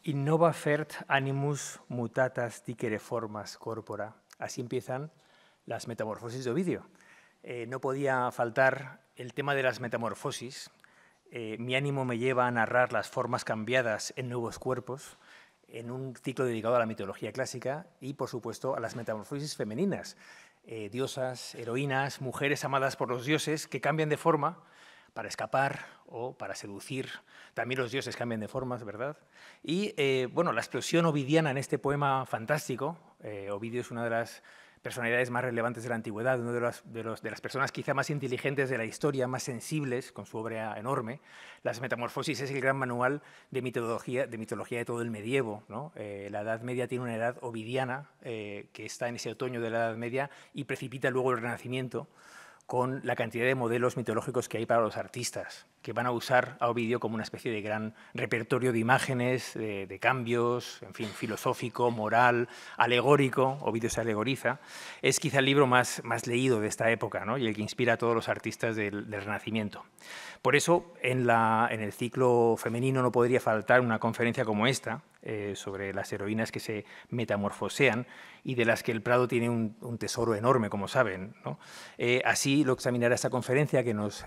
Innova fert animus mutatas dicere formas corpora. Así empiezan las metamorfosis de Ovidio. No podía faltar el tema de las metamorfosis. Mi ánimo me lleva a narrar las formas cambiadas en nuevos cuerpos, en un ciclo dedicado a la mitología clásica y, por supuesto, a las metamorfosis femeninas. Diosas, heroínas, mujeres amadas por los dioses que cambian de forma para escapar o para seducir. También los dioses cambian de formas, ¿verdad? Y, bueno, la explosión ovidiana en este poema fantástico. Ovidio es una de las personalidades más relevantes de la antigüedad, una de las personas quizá más inteligentes de la historia, más sensibles, con su obra enorme. Las Metamorfosis es el gran manual de mitología de todo el medievo, ¿no? La Edad Media tiene una edad ovidiana que está en ese otoño de la Edad Media y precipita luego el Renacimiento, con la cantidad de modelos mitológicos que hay para los artistas, que van a usar a Ovidio como una especie de gran repertorio de imágenes, de cambios, en fin, filosófico, moral, alegórico. Ovidio se alegoriza. Es quizá el libro más leído de esta época, ¿no? Y el que inspira a todos los artistas del Renacimiento. Por eso, en el ciclo femenino no podría faltar una conferencia como esta, sobre las heroínas que se metamorfosean y de las que el Prado tiene un tesoro enorme, como saben, ¿no? Así lo examinará esta conferencia que nos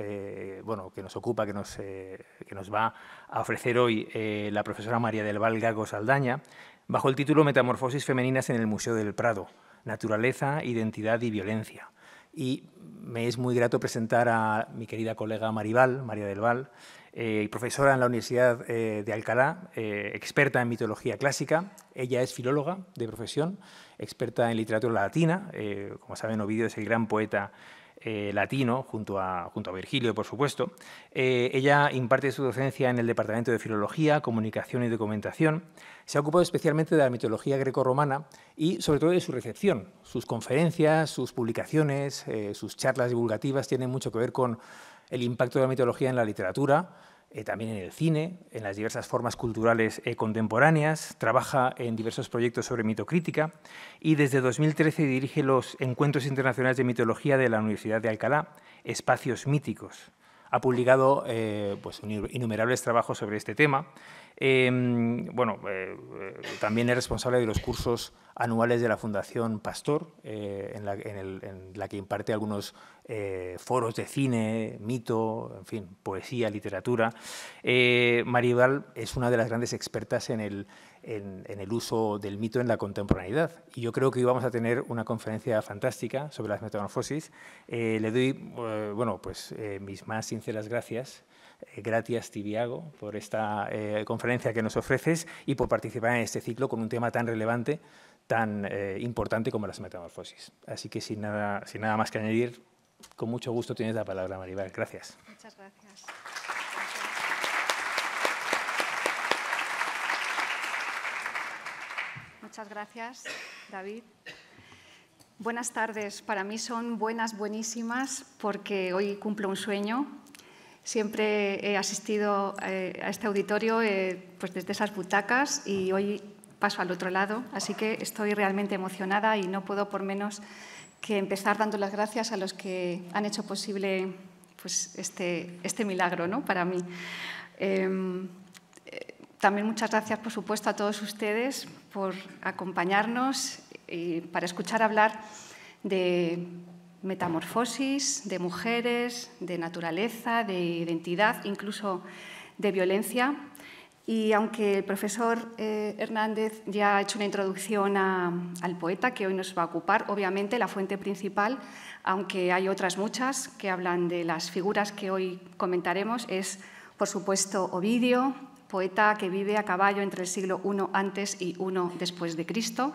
ocupa, que nos va a ofrecer hoy la profesora María del Val Gago Saldaña, bajo el título Metamorfosis femeninas en el Museo del Prado, naturaleza, identidad y violencia. Y me es muy grato presentar a mi querida colega María del Val, profesora en la Universidad de Alcalá, experta en mitología clásica. Ella es filóloga de profesión, experta en literatura latina. Como saben, Ovidio es el gran poeta latino, junto a Virgilio, por supuesto. Ella imparte su docencia en el Departamento de Filología, Comunicación y Documentación. Se ha ocupado especialmente de la mitología grecorromana y, sobre todo, de su recepción. Sus conferencias, sus publicaciones, sus charlas divulgativas tienen mucho que ver con el impacto de la mitología en la literatura, también en el cine, en las diversas formas culturales contemporáneas. Trabaja en diversos proyectos sobre mitocrítica y desde 2013 dirige los Encuentros Internacionales de Mitología de la Universidad de Alcalá, Espacios Míticos. Ha publicado pues, innumerables trabajos sobre este tema. También es responsable de los cursos anuales de la Fundación Pastor, en la que imparte algunos foros de cine, mito, en fin, poesía, literatura. Maribal es una de las grandes expertas en el uso del mito en la contemporaneidad. Y yo creo que hoy vamos a tener una conferencia fantástica sobre las metamorfosis. Le doy mis más sinceras gracias. Gracias, Tibiago, por esta conferencia que nos ofreces y por participar en este ciclo con un tema tan relevante, tan importante como las metamorfosis. Así que sin nada más que añadir, con mucho gusto tienes la palabra, Maribel. Gracias. Muchas gracias. Muchas gracias, David. Buenas tardes. Para mí son buenísimas, porque hoy cumplo un sueño. Siempre he asistido a este auditorio pues desde esas butacas y hoy paso al otro lado, así que estoy realmente emocionada y no puedo por menos que empezar dando las gracias a los que han hecho posible pues, este milagro, ¿no? Para mí. También muchas gracias, por supuesto, a todos ustedes por acompañarnos y para escuchar hablar de metamorfosis, de mujeres, de naturaleza, de identidad, incluso de violencia. Y aunque el profesor Hernández ya ha hecho una introducción al poeta que hoy nos va a ocupar, obviamente la fuente principal, aunque hay otras muchas que hablan de las figuras que hoy comentaremos, es, por supuesto, Ovidio, poeta que vive a caballo entre el siglo I antes y I después de Cristo.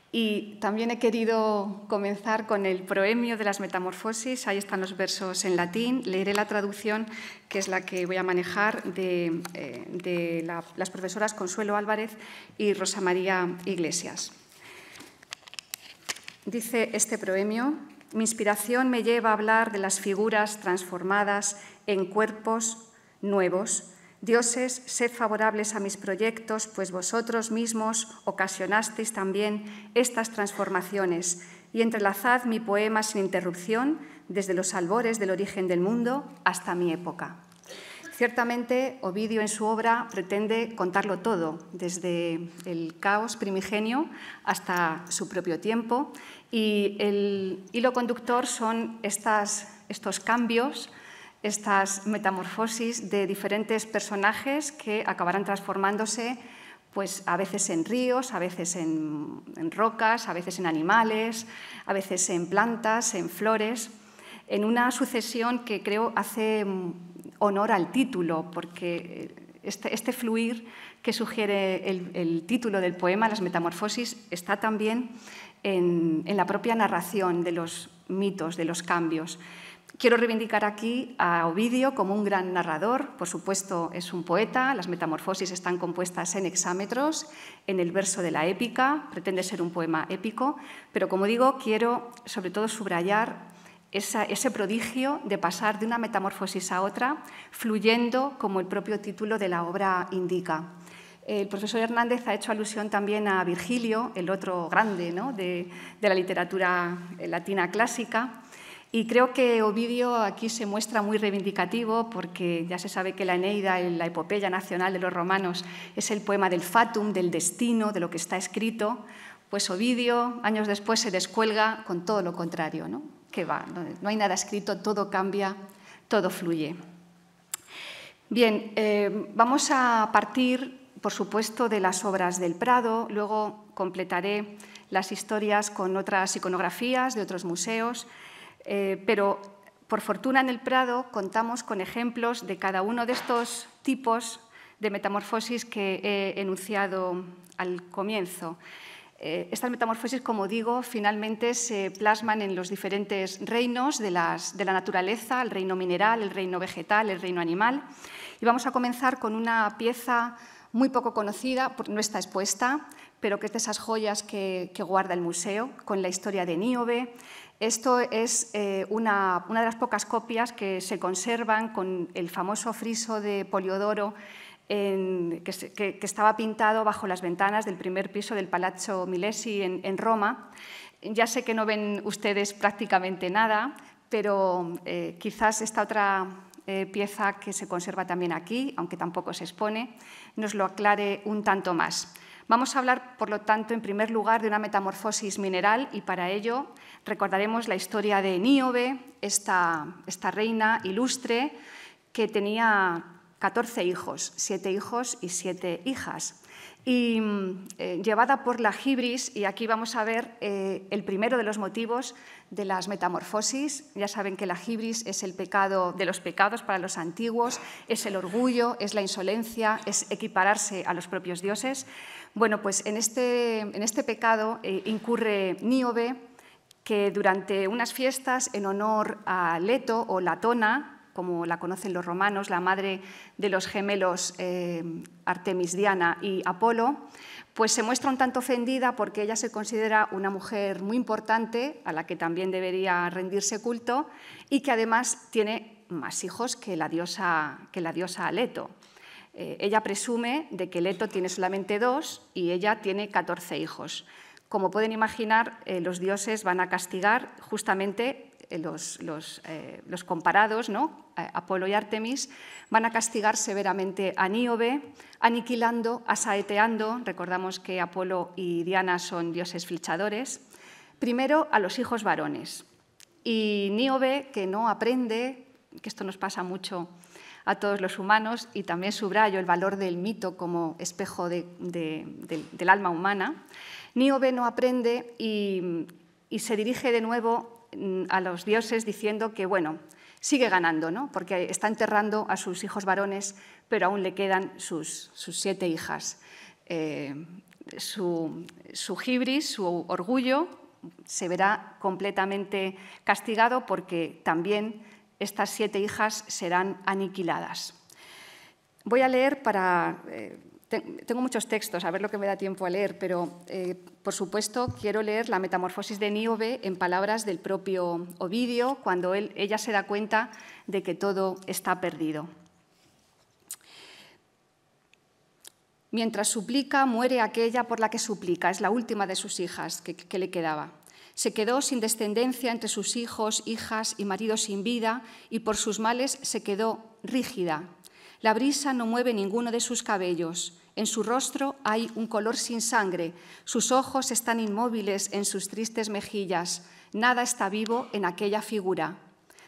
Y también he querido comenzar con el proemio de las metamorfosis. Ahí están los versos en latín. Leeré la traducción, que es la que voy a manejar, de las profesoras Consuelo Álvarez y Rosa María Iglesias. Dice este proemio: mi inspiración me lleva a hablar de las figuras transformadas en cuerpos nuevos. Dioses, sed favorables a mis proyectos, pues vosotros mismos ocasionasteis también estas transformaciones, y entrelazad mi poema sin interrupción desde los albores del origen del mundo hasta mi época. Ciertamente, Ovidio en su obra pretende contarlo todo, desde el caos primigenio hasta su propio tiempo, y el hilo conductor son estos cambios, estas metamorfosis de diferentes personajes que acabarán transformándose pues, a veces en ríos, a veces en rocas, a veces en animales, a veces en plantas, en flores, en una sucesión que creo hace honor al título, porque este fluir que sugiere el título del poema, Las Metamorfosis, está también en la propia narración de los mitos, de los cambios. Quiero reivindicar aquí a Ovidio como un gran narrador. Por supuesto, es un poeta. Las Metamorfosis están compuestas en hexámetros, en el verso de la épica. Pretende ser un poema épico. Pero, como digo, quiero sobre todo subrayar ese prodigio de pasar de una metamorfosis a otra, fluyendo como el propio título de la obra indica. El profesor Hernández ha hecho alusión también a Virgilio, el otro grande, ¿no?, de la literatura latina clásica. Y creo que Ovidio aquí se muestra muy reivindicativo porque ya se sabe que la Eneida, la epopeya nacional de los romanos, es el poema del fatum, del destino, de lo que está escrito. Pues Ovidio, años después, se descuelga con todo lo contrario, ¿no? Que va, no hay nada escrito, todo cambia, todo fluye. Bien, vamos a partir, por supuesto, de las obras del Prado, luego completaré las historias con otras iconografías de otros museos, pero por fortuna en el Prado contamos con ejemplos de cada uno de estos tipos de metamorfosis que he enunciado al comienzo. Estas metamorfosis, como digo, finalmente se plasman en los diferentes reinos de la naturaleza, el reino mineral, el reino vegetal, el reino animal. Y vamos a comenzar con una pieza muy poco conocida, no está expuesta, pero que es de esas joyas que guarda el museo, con la historia de Níobe. Esto es una de las pocas copias que se conservan con el famoso friso de Poliodoro que estaba pintado bajo las ventanas del primer piso del Palazzo Milesi en Roma. Ya sé que no ven ustedes prácticamente nada, pero quizás esta otra pieza que se conserva también aquí, aunque tampoco se expone, nos lo aclare un tanto más. Vamos a hablar, por lo tanto, en primer lugar de una metamorfosis mineral y para ello recordaremos la historia de Níobe, esta reina ilustre que tenía 14 hijos, 7 hijos y 7 hijas. Y llevada por la hibris, y aquí vamos a ver el primero de los motivos de las metamorfosis. Ya saben que la hibris es el pecado de los pecados para los antiguos, es el orgullo, es la insolencia, es equipararse a los propios dioses. Bueno, pues en este pecado incurre Níobe, que durante unas fiestas en honor a Leto o Latona, como la conocen los romanos, la madre de los gemelos Artemis, Diana y Apolo, pues se muestra un tanto ofendida porque ella se considera una mujer muy importante a la que también debería rendirse culto y que además tiene más hijos que la diosa Leto. Ella presume de que Leto tiene solamente 2 y ella tiene 14 hijos. Como pueden imaginar, los dioses van a castigar justamente los comparados, ¿no? Apolo y Artemis, van a castigar severamente a Níobe, aniquilando, asaeteando, recordamos que Apolo y Diana son dioses flechadores, primero a los hijos varones. Y Níobe, que no aprende, que esto nos pasa mucho a todos los humanos, y también subrayo el valor del mito como espejo del alma humana, Níobe no aprende y se dirige de nuevo a los dioses diciendo que, bueno, sigue ganando, ¿no? Porque está enterrando a sus hijos varones, pero aún le quedan sus 7 hijas. Su hibris, su orgullo, se verá completamente castigado porque también estas 7 hijas serán aniquiladas. Voy a leer tengo muchos textos, a ver lo que me da tiempo a leer, pero por supuesto quiero leer la metamorfosis de Níobe en palabras del propio Ovidio, cuando ella se da cuenta de que todo está perdido. Mientras suplica, muere aquella por la que suplica, es la última de sus hijas que le quedaba. Se quedó sin descendencia entre sus hijos, hijas y maridos sin vida, y por sus males se quedó rígida. La brisa no mueve ninguno de sus cabellos. En su rostro hay un color sin sangre. Sus ojos están inmóviles en sus tristes mejillas. Nada está vivo en aquella figura.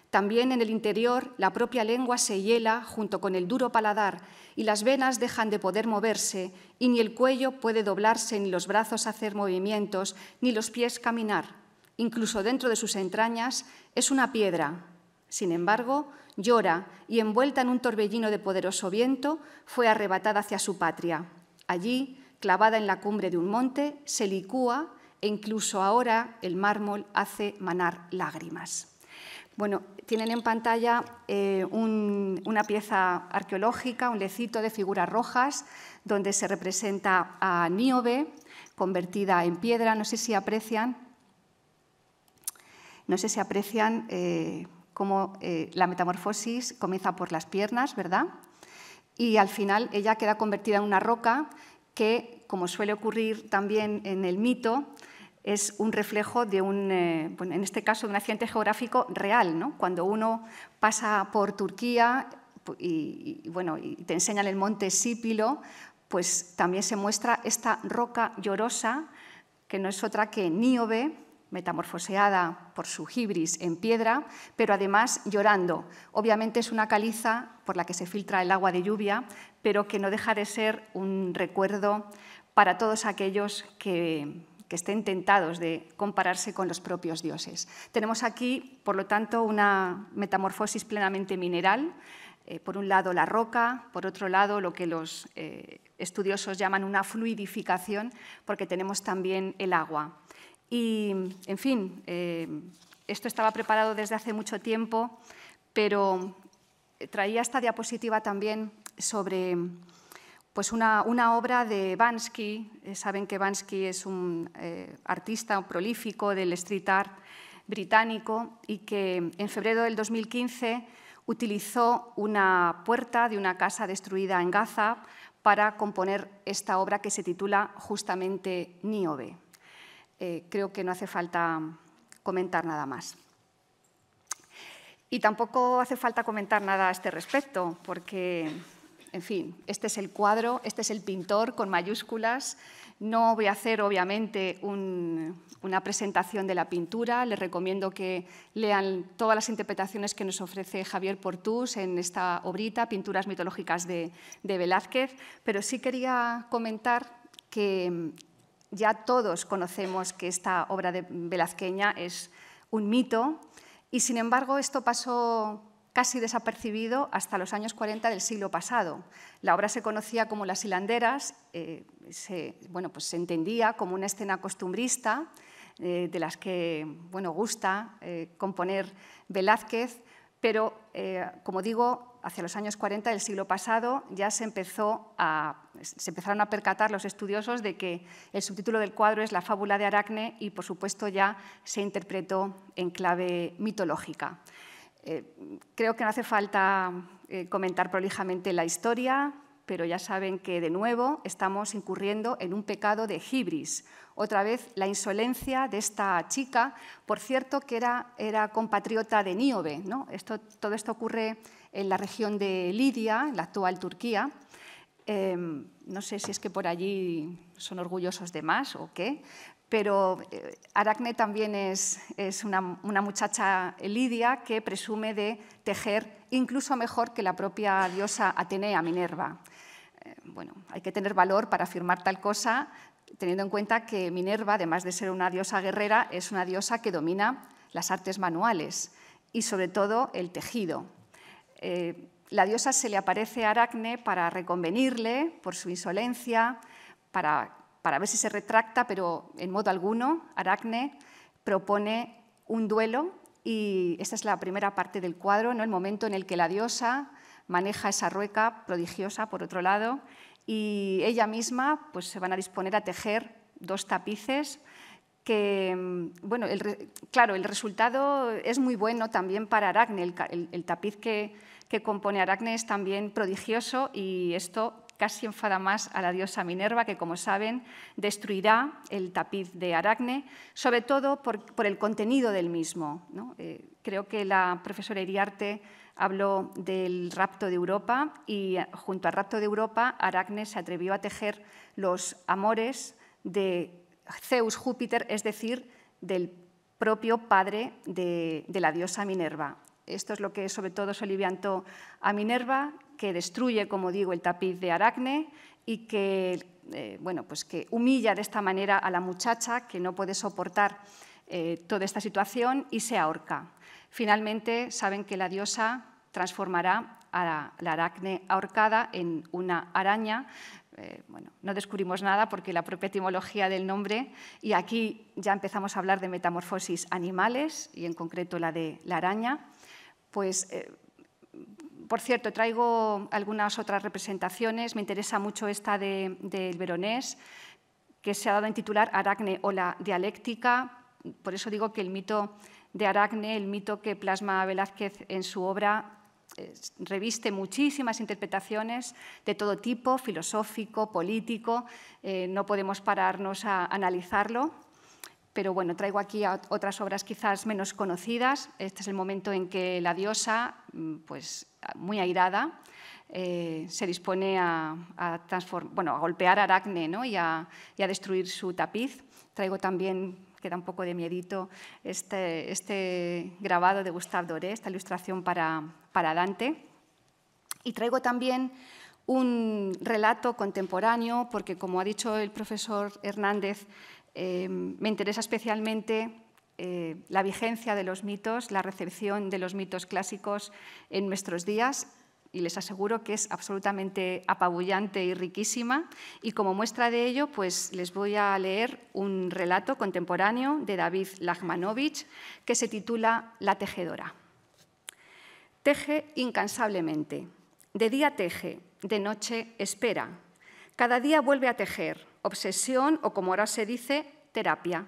También en el interior la propia lengua se hiela junto con el duro paladar y las venas dejan de poder moverse y ni el cuello puede doblarse, ni los brazos hacer movimientos, ni los pies caminar. Incluso dentro de sus entrañas es una piedra. Sin embargo, llora y, envuelta en un torbellino de poderoso viento, fue arrebatada hacia su patria. Allí, clavada en la cumbre de un monte, se licúa e incluso ahora el mármol hace manar lágrimas. Bueno, tienen en pantalla una pieza arqueológica, un lecito de figuras rojas, donde se representa a Níobe, convertida en piedra. No sé si aprecian cómo la metamorfosis comienza por las piernas, ¿verdad? Y al final ella queda convertida en una roca que, como suele ocurrir también en el mito, es un reflejo de en este caso, de un accidente geográfico real, ¿no? Cuando uno pasa por Turquía y te enseñan el monte Sípilo, pues también se muestra esta roca llorosa, que no es otra que Níobe, metamorfoseada por su hibris en piedra, pero además llorando. Obviamente es una caliza por la que se filtra el agua de lluvia, pero que no deja de ser un recuerdo para todos aquellos que estén tentados de compararse con los propios dioses. Tenemos aquí, por lo tanto, una metamorfosis plenamente mineral. Por un lado la roca, por otro lado lo que los estudiosos llaman una fluidificación, porque tenemos también el agua. Y, en fin, esto estaba preparado desde hace mucho tiempo, pero traía esta diapositiva también sobre pues una obra de Banksy. Saben que Banksy es un artista prolífico del street art británico y que en febrero del 2015 utilizó una puerta de una casa destruida en Gaza para componer esta obra que se titula justamente Níobe. Creo que no hace falta comentar nada más. Y tampoco hace falta comentar nada a este respecto, porque, en fin, este es el cuadro, este es el pintor con mayúsculas. No voy a hacer, obviamente, una presentación de la pintura. Les recomiendo que lean todas las interpretaciones que nos ofrece Javier Portús en esta obrita, Pinturas mitológicas de Velázquez, pero sí quería comentar que ya todos conocemos que esta obra velazqueña es un mito y, sin embargo, esto pasó casi desapercibido hasta los años 40 del siglo pasado. La obra se conocía como Las hilanderas, se entendía como una escena costumbrista de las que gusta componer Velázquez, pero, como digo, hacia los años 40 del siglo pasado ya se empezaron a percatar los estudiosos de que el subtítulo del cuadro es La fábula de Aracne y, por supuesto, ya se interpretó en clave mitológica. Creo que no hace falta comentar prolijamente la historia, pero ya saben que, de nuevo, estamos incurriendo en un pecado de hibris. Otra vez, la insolencia de esta chica, por cierto, que era compatriota de Níobe, ¿no? Todo esto ocurre en la región de Lidia, en la actual Turquía. No sé si es que por allí son orgullosos de más o qué, pero Aracne también es una muchacha lidia que presume de tejer incluso mejor que la propia diosa Atenea, Minerva. Bueno, hay que tener valor para afirmar tal cosa, teniendo en cuenta que Minerva, además de ser una diosa guerrera, es una diosa que domina las artes manuales y, sobre todo, el tejido. La diosa se le aparece a Aracne para reconvenirle por su insolencia, para ver si se retracta, pero en modo alguno. Aracne propone un duelo y esta es la primera parte del cuadro, ¿no? El momento en el que la diosa maneja esa rueca prodigiosa, por otro lado, y ella misma pues, se van a disponer a tejer 2 tapices que, bueno, claro, el resultado es muy bueno también para Aracne. El tapiz que compone Aracne es también prodigioso y esto casi enfada más a la diosa Minerva, que, como saben, destruirá el tapiz de Aracne, sobre todo por el contenido del mismo, ¿no? Creo que la profesora Iriarte habló del rapto de Europa y, junto al rapto de Europa, Aracne se atrevió a tejer los amores de Zeus-Júpiter, es decir, del propio padre de la diosa Minerva. Esto es lo que sobre todo soliviantó a Minerva, que destruye, como digo, el tapiz de Aracne y que, pues que humilla de esta manera a la muchacha, que no puede soportar toda esta situación, y se ahorca. Finalmente, saben que la diosa transformará a la Aracne ahorcada en una araña. No descubrimos nada porque la propia etimología del nombre, y aquí ya empezamos a hablar de metamorfosis animales, y en concreto la de la araña. Pues, por cierto, traigo algunas otras representaciones. Me interesa mucho esta del Veronés, que se ha dado en titular Aracne o la dialéctica. Por eso digo que el mito de Aracne, el mito que plasma Velázquez en su obra, reviste muchísimas interpretaciones de todo tipo, filosófico, político. No podemos pararnos a analizarlo, pero bueno, traigo aquí otras obras quizás menos conocidas. Este es el momento en que la diosa, pues muy airada, se dispone a golpear a Aracne, ¿no? y a destruir su tapiz. Traigo también, que da un poco de miedito, este grabado de Gustave Doré, esta ilustración para Dante. Y traigo también un relato contemporáneo, porque, como ha dicho el profesor Hernández, me interesa especialmente la vigencia de los mitos, la recepción de los mitos clásicos en nuestros días, y les aseguro que es absolutamente apabullante y riquísima. Y como muestra de ello, pues les voy a leer un relato contemporáneo de David Lachmanovich que se titula La tejedora. Teje incansablemente. De día teje, de noche espera. Cada día vuelve a tejer, obsesión o, como ahora se dice, terapia.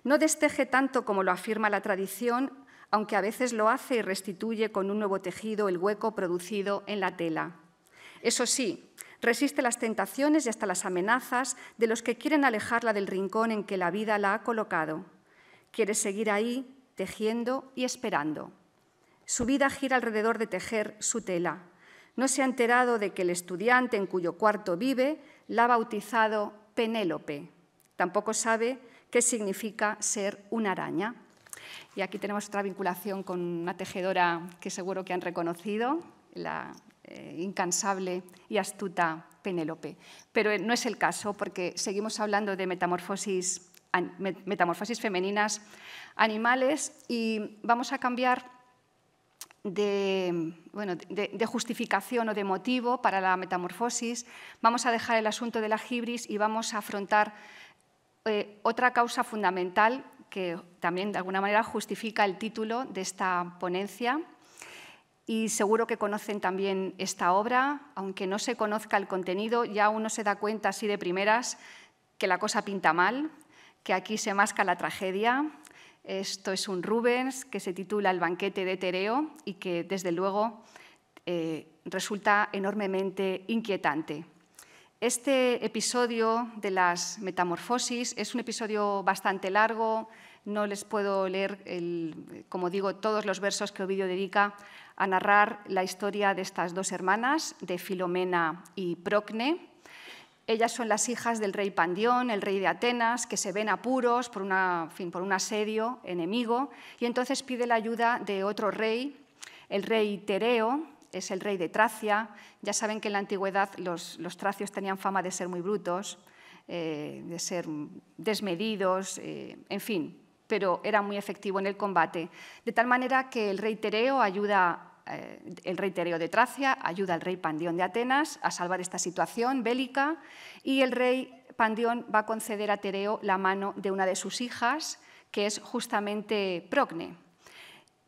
No desteje tanto como lo afirma la tradición, aunque a veces lo hace y restituye con un nuevo tejido el hueco producido en la tela. Eso sí, resiste las tentaciones y hasta las amenazas de los que quieren alejarla del rincón en que la vida la ha colocado. Quiere seguir ahí, tejiendo y esperando. Su vida gira alrededor de tejer su tela. No se ha enterado de que el estudiante en cuyo cuarto vive la ha bautizado Penélope. Tampoco sabe qué significa ser una araña. Y aquí tenemos otra vinculación con una tejedora que seguro que han reconocido, la incansable y astuta Penélope. Pero no es el caso, porque seguimos hablando de metamorfosis femeninas animales, y vamos a cambiar de justificación o de motivo para la metamorfosis. Vamos a dejar el asunto de la hibris y vamos a afrontar otra causa fundamental que también de alguna manera justifica el título de esta ponencia. Y seguro que conocen también esta obra. Aunque no se conozca el contenido, ya uno se da cuenta así de primeras que la cosa pinta mal, que aquí se masca la tragedia. Esto es un Rubens que se titula El banquete de Tereo y que, desde luego, resulta enormemente inquietante. Este episodio de las metamorfosis es un episodio bastante largo. No les puedo leer, como digo, todos los versos que Ovidio dedica a narrar la historia de estas dos hermanas, de Filomena y Procne. Ellas son las hijas del rey Pandión, el rey de Atenas, que se ven apuros por un asedio enemigo, y entonces pide la ayuda de otro rey, el rey Tereo. Es el rey de Tracia. Ya saben que en la antigüedad los tracios tenían fama de ser muy brutos, de ser desmedidos, en fin, pero era muy efectivo en el combate. De tal manera que el rey Tereo de Tracia ayuda al rey Pandión de Atenas a salvar esta situación bélica, y el rey Pandión va a conceder a Tereo la mano de una de sus hijas, que es justamente Procne.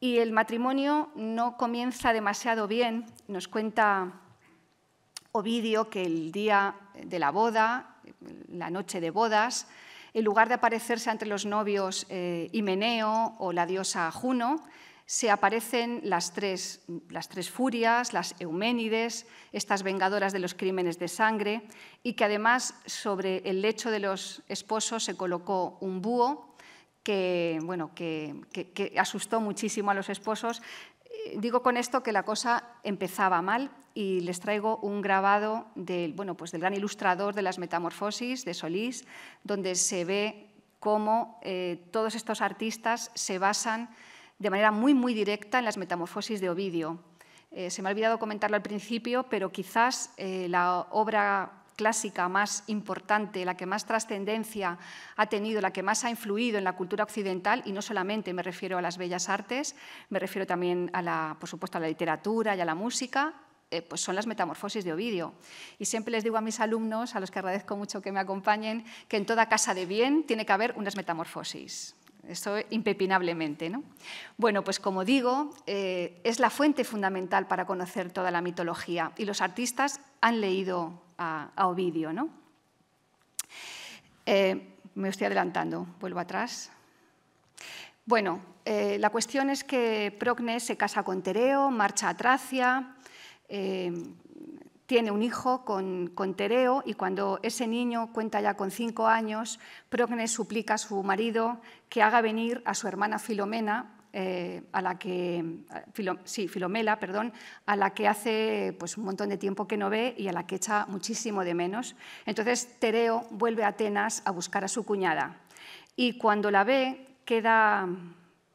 Y el matrimonio no comienza demasiado bien. Nos cuenta Ovidio que el día de la boda, la noche de bodas, en lugar de aparecerse entre los novios Himeneo o la diosa Juno, se aparecen las tres furias, las Euménides, estas vengadoras de los crímenes de sangre, y que además sobre el lecho de los esposos se colocó un búho que asustó muchísimo a los esposos. Digo con esto que la cosa empezaba mal y les traigo un grabado del gran ilustrador de las Metamorfosis, de Solís, donde se ve cómo todos estos artistas se basan de manera muy directa en las Metamorfosis de Ovidio. Se me ha olvidado comentarlo al principio, pero quizás la obra clásica más importante, la que más trascendencia ha tenido, la que más ha influido en la cultura occidental, y no solamente me refiero a las bellas artes, me refiero también, por supuesto, a la literatura y a la música, pues son las Metamorfosis de Ovidio. Y siempre les digo a mis alumnos, a los que agradezco mucho que me acompañen, que en toda casa de bien tiene que haber unas Metamorfosis. Esto impepinablemente, ¿no? Bueno, pues como digo, es la fuente fundamental para conocer toda la mitología y los artistas han leído a Ovidio, ¿no? Me estoy adelantando, vuelvo atrás. Bueno, la cuestión es que Procne se casa con Tereo, marcha a Tracia, tiene un hijo con Tereo, y cuando ese niño cuenta ya con 5 años, Procne suplica a su marido que haga venir a su hermana Filomela, a la que hace pues, un montón de tiempo que no ve y a la que echa muchísimo de menos. Entonces Tereo vuelve a Atenas a buscar a su cuñada y cuando la ve queda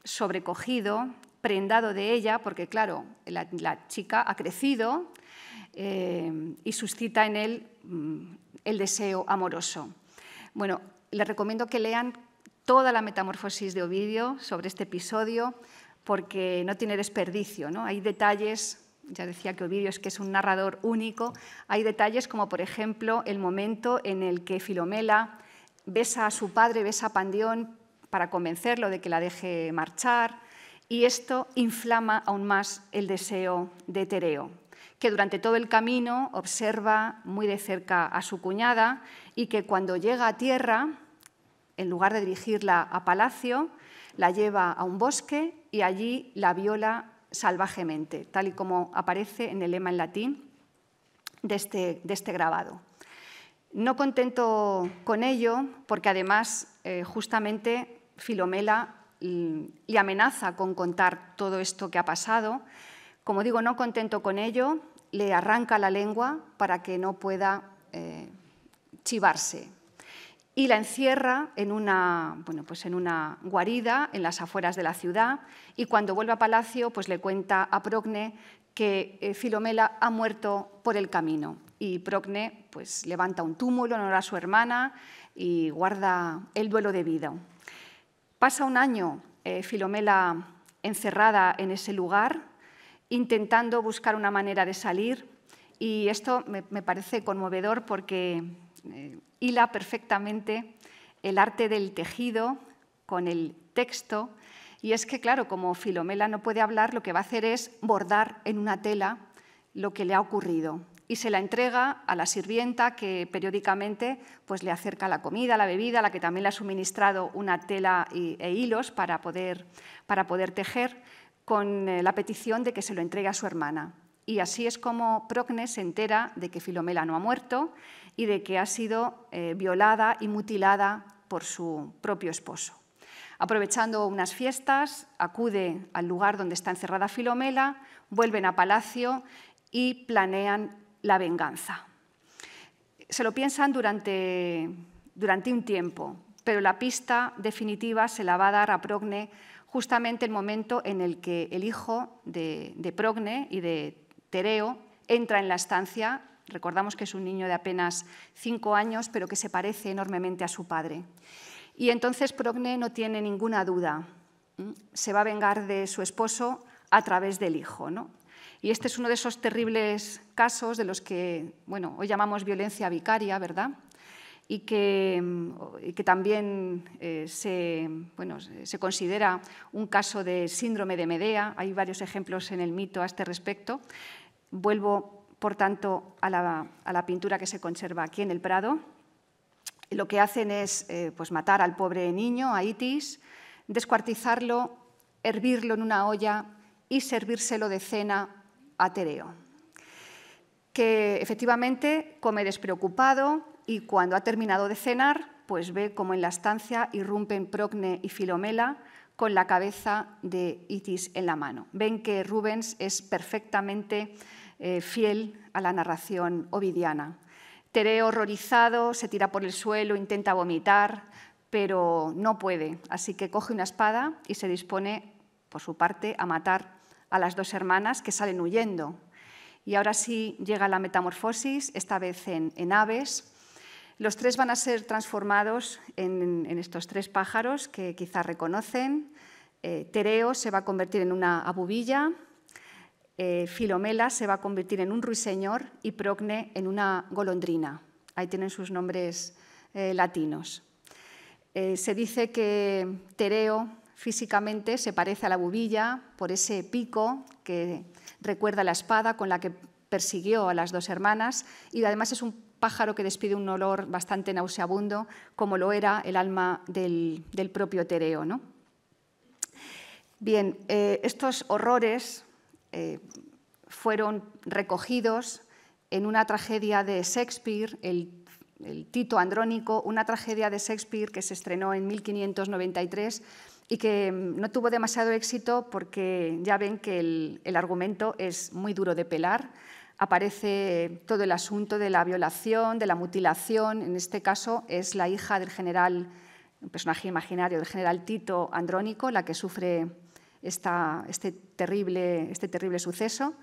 sobrecogido, prendado de ella, porque claro, la chica ha crecido, y suscita en él el deseo amoroso. Bueno, les recomiendo que lean toda la Metamorfosis de Ovidio sobre este episodio porque no tiene desperdicio, ¿no? Hay detalles, ya decía que Ovidio es un narrador único, hay detalles como por ejemplo el momento en el que Filomela besa a su padre, besa a Pandión para convencerlo de que la deje marchar, y esto inflama aún más el deseo de Tereo, que durante todo el camino observa muy de cerca a su cuñada y que cuando llega a tierra, en lugar de dirigirla a palacio, la lleva a un bosque y allí la viola salvajemente, tal y como aparece en el lema en latín de este grabado. No contento con ello, porque además justamente Filomela le amenaza con contar todo esto que ha pasado. Como digo, no contento con ello, le arranca la lengua para que no pueda chivarse y la encierra en una guarida en las afueras de la ciudad, y cuando vuelve a palacio pues le cuenta a Procne que Filomela ha muerto por el camino, y Procne pues levanta un túmulo en honor a su hermana y guarda el duelo debido. Pasa un año Filomela encerrada en ese lugar, intentando buscar una manera de salir, y esto me parece conmovedor porque hila perfectamente el arte del tejido con el texto, y es que, claro, como Filomela no puede hablar, lo que va a hacer es bordar en una tela lo que le ha ocurrido y se la entrega a la sirvienta que periódicamente pues, le acerca la comida, la bebida, a la que también le ha suministrado una tela e hilos para poder tejer, con la petición de que se lo entregue a su hermana. Y así es como Procne se entera de que Filomela no ha muerto y de que ha sido violada y mutilada por su propio esposo. Aprovechando unas fiestas, acude al lugar donde está encerrada Filomela, vuelven a palacio y planean la venganza. Se lo piensan durante un tiempo, pero la pista definitiva se la va a dar a Procne justamente el momento en el que el hijo de Procne y de Tereo entra en la estancia. Recordamos que es un niño de apenas 5 años, pero que se parece enormemente a su padre. Y entonces Procne no tiene ninguna duda, se va a vengar de su esposo a través del hijo, ¿no? Y este es uno de esos terribles casos de los que hoy llamamos violencia vicaria, ¿verdad? Y que también se considera un caso de síndrome de Medea. Hay varios ejemplos en el mito a este respecto. Vuelvo, por tanto, a la pintura que se conserva aquí en el Prado. Lo que hacen es matar al pobre niño, a Itis, descuartizarlo hervirlo en una olla y servírselo de cena a Tereo, que efectivamente come despreocupado y cuando ha terminado de cenar, pues ve como en la estancia irrumpen Procne y Filomela con la cabeza de Itis en la mano. Ven que Rubens es perfectamente fiel a la narración ovidiana. Tereo, horrorizado, se tira por el suelo, intenta vomitar, pero no puede, así que coge una espada y se dispone, por su parte, a matar a las dos hermanas que salen huyendo. Y ahora sí llega la metamorfosis, esta vez en aves. Los tres van a ser transformados en estos tres pájaros que quizás reconocen. Tereo se va a convertir en una abubilla, Filomela se va a convertir en un ruiseñor y Procne en una golondrina. Ahí tienen sus nombres latinos. Se dice que Tereo físicamente se parece a la abubilla por ese pico que recuerda la espada con la que persiguió a las dos hermanas y además es un pájaro que despide un olor bastante nauseabundo, como lo era el alma del propio Tereo, ¿no? Bien, estos horrores fueron recogidos en una tragedia de Shakespeare, el Tito Andrónico, una tragedia de Shakespeare que se estrenó en 1593 y que no tuvo demasiado éxito porque ya ven que el argumento es muy duro de pelar. Aparece todo el asunto de la violación, de la mutilación. En este caso es la hija del general, un personaje imaginario del general Tito Andrónico, la que sufre este terrible suceso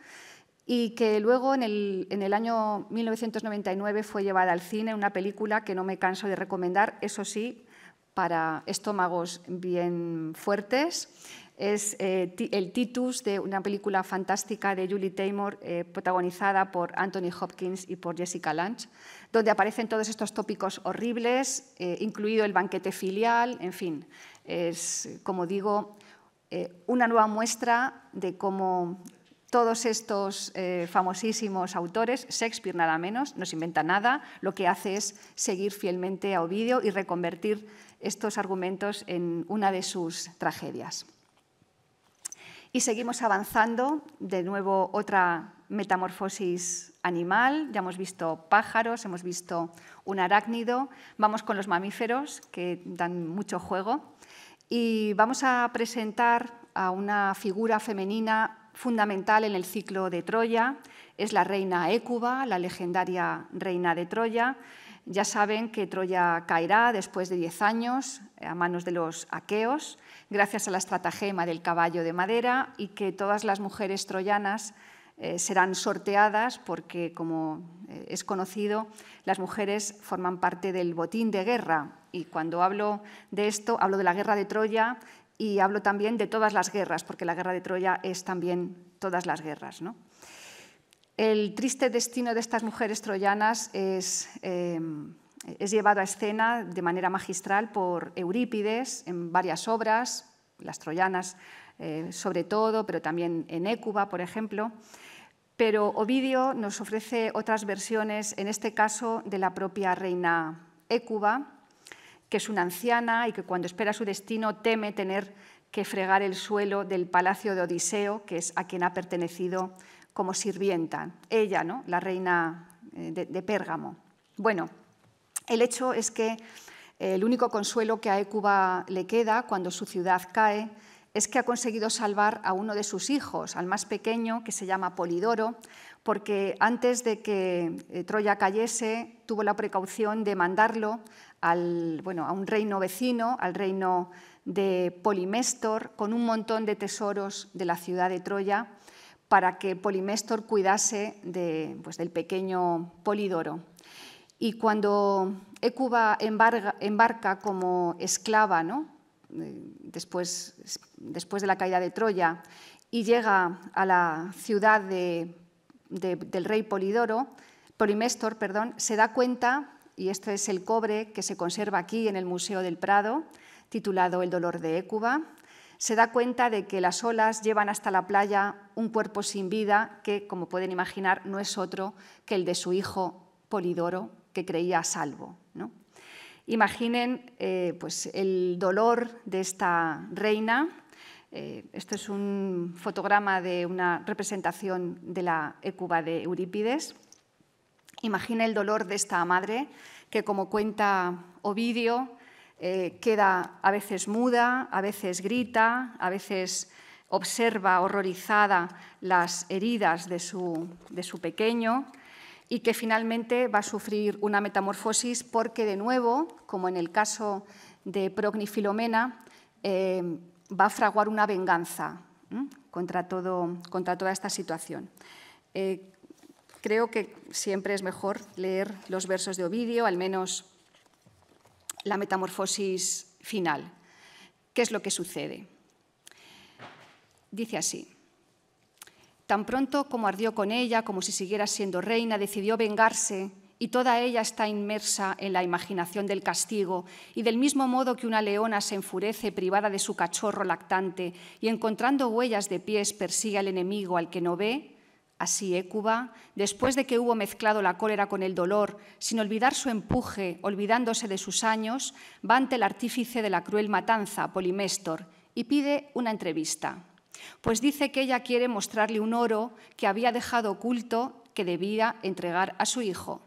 y que luego en el año 1999 fue llevada al cine, una película que no me canso de recomendar, eso sí, para estómagos bien fuertes. Es el Titus, de una película fantástica de Julie Taymor, protagonizada por Anthony Hopkins y por Jessica Lange, donde aparecen todos estos tópicos horribles, incluido el banquete filial, en fin, es, como digo, una nueva muestra de cómo todos estos famosísimos autores, Shakespeare nada menos, no se inventa nada, lo que hace es seguir fielmente a Ovidio y reconvertir estos argumentos en una de sus tragedias. Y seguimos avanzando, de nuevo otra metamorfosis animal, ya hemos visto pájaros, hemos visto un arácnido, vamos con los mamíferos que dan mucho juego y vamos a presentar a una figura femenina fundamental en el ciclo de Troya, es la reina Hécuba, la legendaria reina de Troya. Ya saben que Troya caerá después de 10 años a manos de los aqueos, gracias a la estratagema del caballo de madera y que todas las mujeres troyanas serán sorteadas porque, como es conocido, las mujeres forman parte del botín de guerra. Y cuando hablo de esto, hablo de la guerra de Troya y hablo también de todas las guerras, porque la guerra de Troya es también todas las guerras, ¿no? El triste destino de estas mujeres troyanas es llevado a escena de manera magistral por Eurípides en varias obras, las troyanas sobre todo, pero también en Hécuba, por ejemplo. Pero Ovidio nos ofrece otras versiones, en este caso de la propia reina Hécuba, que es una anciana y que cuando espera su destino teme tener que fregar el suelo del palacio de Odiseo, que es a quien ha pertenecido como sirvienta, ella, ¿no? La reina de Pérgamo. Bueno, el hecho es que el único consuelo que a Hécuba le queda cuando su ciudad cae es que ha conseguido salvar a uno de sus hijos, al más pequeño, que se llama Polidoro, porque antes de que Troya cayese tuvo la precaución de mandarlo a un reino vecino, al reino de Poliméstor, con un montón de tesoros de la ciudad de Troya, para que Poliméstor cuidase del pequeño Polidoro. Y cuando Hécuba embarca como esclava, ¿no? después de la caída de Troya, y llega a la ciudad del rey Poliméstor, se da cuenta, y esto es el cobre que se conserva aquí en el Museo del Prado, titulado El dolor de Hécuba, se da cuenta de que las olas llevan hasta la playa un cuerpo sin vida que, como pueden imaginar, no es otro que el de su hijo Polidoro, que creía a salvo, ¿no? Imaginen el dolor de esta reina Esto es un fotograma de una representación de la Hécuba de Eurípides. Imagina el dolor de esta madre que, como cuenta Ovidio, queda a veces muda, a veces grita, a veces observa horrorizada las heridas de su pequeño y que finalmente va a sufrir una metamorfosis porque, de nuevo, como en el caso de Procne y Filomena, va a fraguar una venganza contra toda esta situación. Creo que siempre es mejor leer los versos de Ovidio, al menos la metamorfosis final. ¿Qué es lo que sucede? Dice así: tan pronto como ardió con ella, como si siguiera siendo reina, decidió vengarse, y toda ella está inmersa en la imaginación del castigo, y del mismo modo que una leona se enfurece privada de su cachorro lactante y encontrando huellas de pies persigue al enemigo al que no ve, así Hécuba, después de que hubo mezclado la cólera con el dolor, sin olvidar su empuje, olvidándose de sus años, va ante el artífice de la cruel matanza, Poliméstor, y pide una entrevista. Pues dice que ella quiere mostrarle un oro que había dejado oculto que debía entregar a su hijo.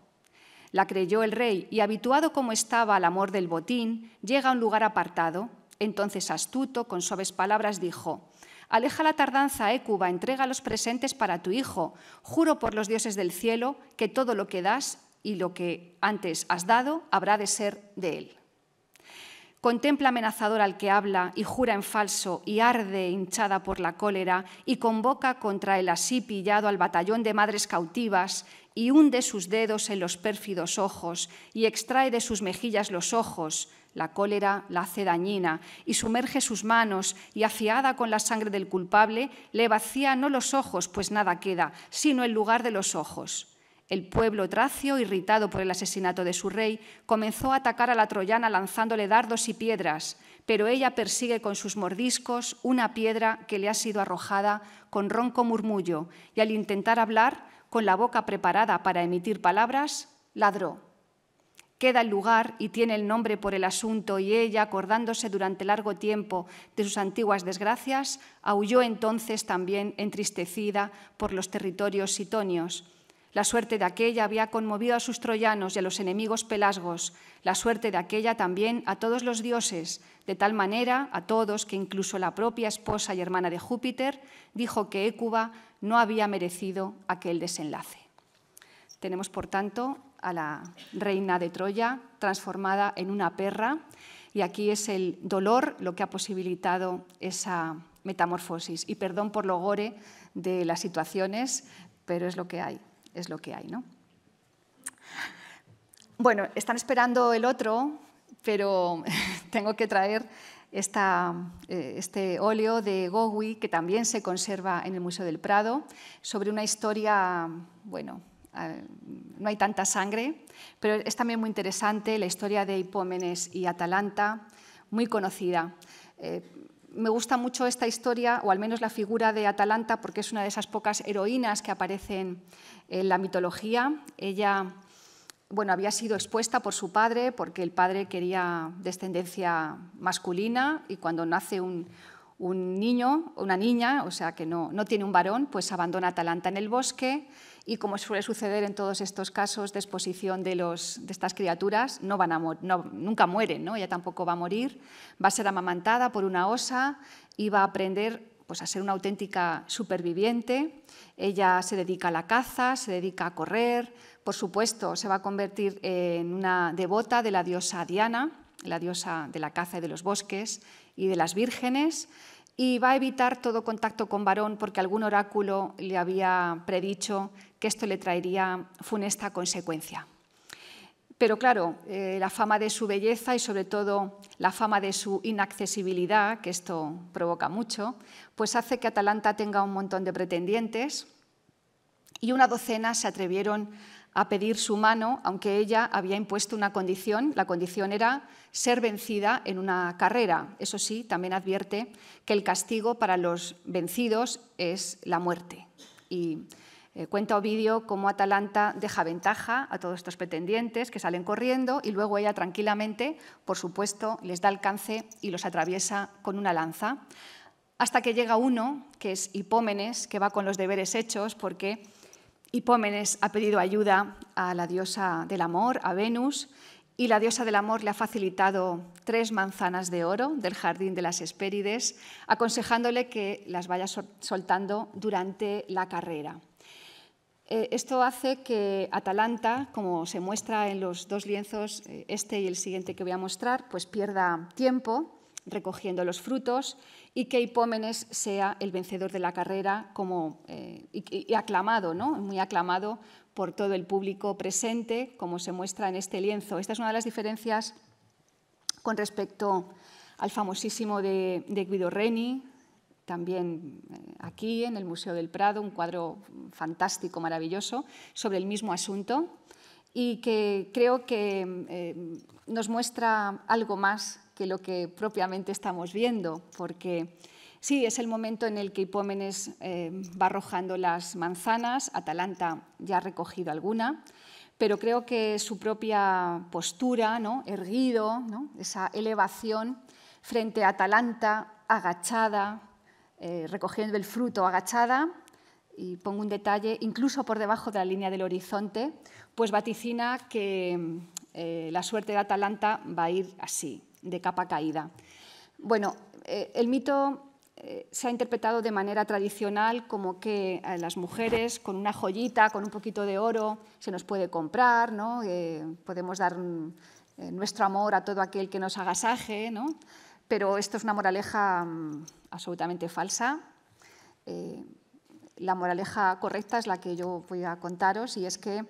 La creyó el rey y, habituado como estaba al amor del botín, llega a un lugar apartado. Entonces Astuto, con suaves palabras, dijo: «Aleja la tardanza, Hécuba, entrega los presentes para tu hijo. Juro por los dioses del cielo que todo lo que das y lo que antes has dado habrá de ser de él». Contempla amenazador al que habla y jura en falso y arde hinchada por la cólera y convoca contra el así pillado al batallón de madres cautivas y hunde sus dedos en los pérfidos ojos y extrae de sus mejillas los ojos. La cólera la hace dañina y sumerge sus manos y, afiada con la sangre del culpable, le vacía no los ojos, pues nada queda, sino el lugar de los ojos. El pueblo tracio, irritado por el asesinato de su rey, comenzó a atacar a la troyana lanzándole dardos y piedras, pero ella persigue con sus mordiscos una piedra que le ha sido arrojada con ronco murmullo y, al intentar hablar, con la boca preparada para emitir palabras, ladró. Queda el lugar y tiene el nombre por el asunto, y ella, acordándose durante largo tiempo de sus antiguas desgracias, aulló entonces también entristecida por los territorios sitonios. La suerte de aquella había conmovido a sus troyanos y a los enemigos pelasgos, la suerte de aquella también a todos los dioses, de tal manera a todos que incluso la propia esposa y hermana de Júpiter dijo que Hécuba no había merecido aquel desenlace. Tenemos, por tanto, a la reina de Troya transformada en una perra, y aquí es el dolor lo que ha posibilitado esa metamorfosis. Y perdón por lo gore de las situaciones, pero es lo que hay. Es lo que hay, ¿no? Bueno, están esperando el otro, pero tengo que traer este óleo de Gowí, que también se conserva en el Museo del Prado, sobre una historia, bueno, no hay tanta sangre, pero es también muy interesante, la historia de Hipómenes y Atalanta, muy conocida. Me gusta mucho esta historia, o al menos la figura de Atalanta, porque es una de esas pocas heroínas que aparecen en la mitología. Ella, bueno, había sido expuesta por su padre, porque el padre quería descendencia masculina, y cuando nace un niño, una niña, o sea que no tiene un varón, pues abandona a Atalanta en el bosque, y como suele suceder en todos estos casos de exposición de estas criaturas, nunca mueren, ¿no? Ella tampoco va a morir, va a ser amamantada por una osa y va a aprender, pues, a ser una auténtica superviviente. Ella se dedica a la caza, se dedica a correr, por supuesto se va a convertir en una devota de la diosa Diana, la diosa de la caza y de los bosques y de las vírgenes, y va a evitar todo contacto con varón porque algún oráculo le había predicho que esto le traería funesta consecuencia. Pero claro, la fama de su belleza y sobre todo la fama de su inaccesibilidad, que esto provoca mucho, pues hace que Atalanta tenga un montón de pretendientes, y una docena se atrevieron a pedir su mano, aunque ella había impuesto una condición. La condición era ser vencida en una carrera. Eso sí, también advierte que el castigo para los vencidos es la muerte. Y cuenta Ovidio cómo Atalanta deja ventaja a todos estos pretendientes que salen corriendo, y luego ella tranquilamente, por supuesto, les da alcance y los atraviesa con una lanza. hasta que llega uno, que es Hipómenes, que va con los deberes hechos, porque Hipómenes ha pedido ayuda a la diosa del amor, a Venus, y la diosa del amor le ha facilitado 3 manzanas de oro del jardín de las Hespérides, aconsejándole que las vaya soltando durante la carrera. Esto hace que Atalanta, como se muestra en los 2 lienzos, este y el siguiente que voy a mostrar, pues pierda tiempo recogiendo los frutos y que Hipómenes sea el vencedor de la carrera y aclamado, ¿no? Muy aclamado por todo el público presente, como se muestra en este lienzo. Esta es una de las diferencias con respecto al famosísimo de Guido Reni, también aquí en el Museo del Prado, un cuadro fantástico, maravilloso, sobre el mismo asunto y que creo que nos muestra algo más que lo que propiamente estamos viendo, porque sí, es el momento en el que Hipómenes va arrojando las manzanas, Atalanta ya ha recogido alguna, pero creo que su propia postura, ¿no? Erguido, ¿no? Esa elevación frente a Atalanta agachada, recogiendo el fruto agachada, y pongo un detalle, incluso por debajo de la línea del horizonte, pues vaticina que la suerte de Atalanta va a ir así, de capa caída. Bueno, el mito se ha interpretado de manera tradicional como que a las mujeres con una joyita, con un poquito de oro, se nos puede comprar, ¿no? Podemos dar nuestro amor a todo aquel que nos agasaje, ¿no? Pero esto es una moraleja absolutamente falsa. La moraleja correcta es la que yo voy a contaros, y es que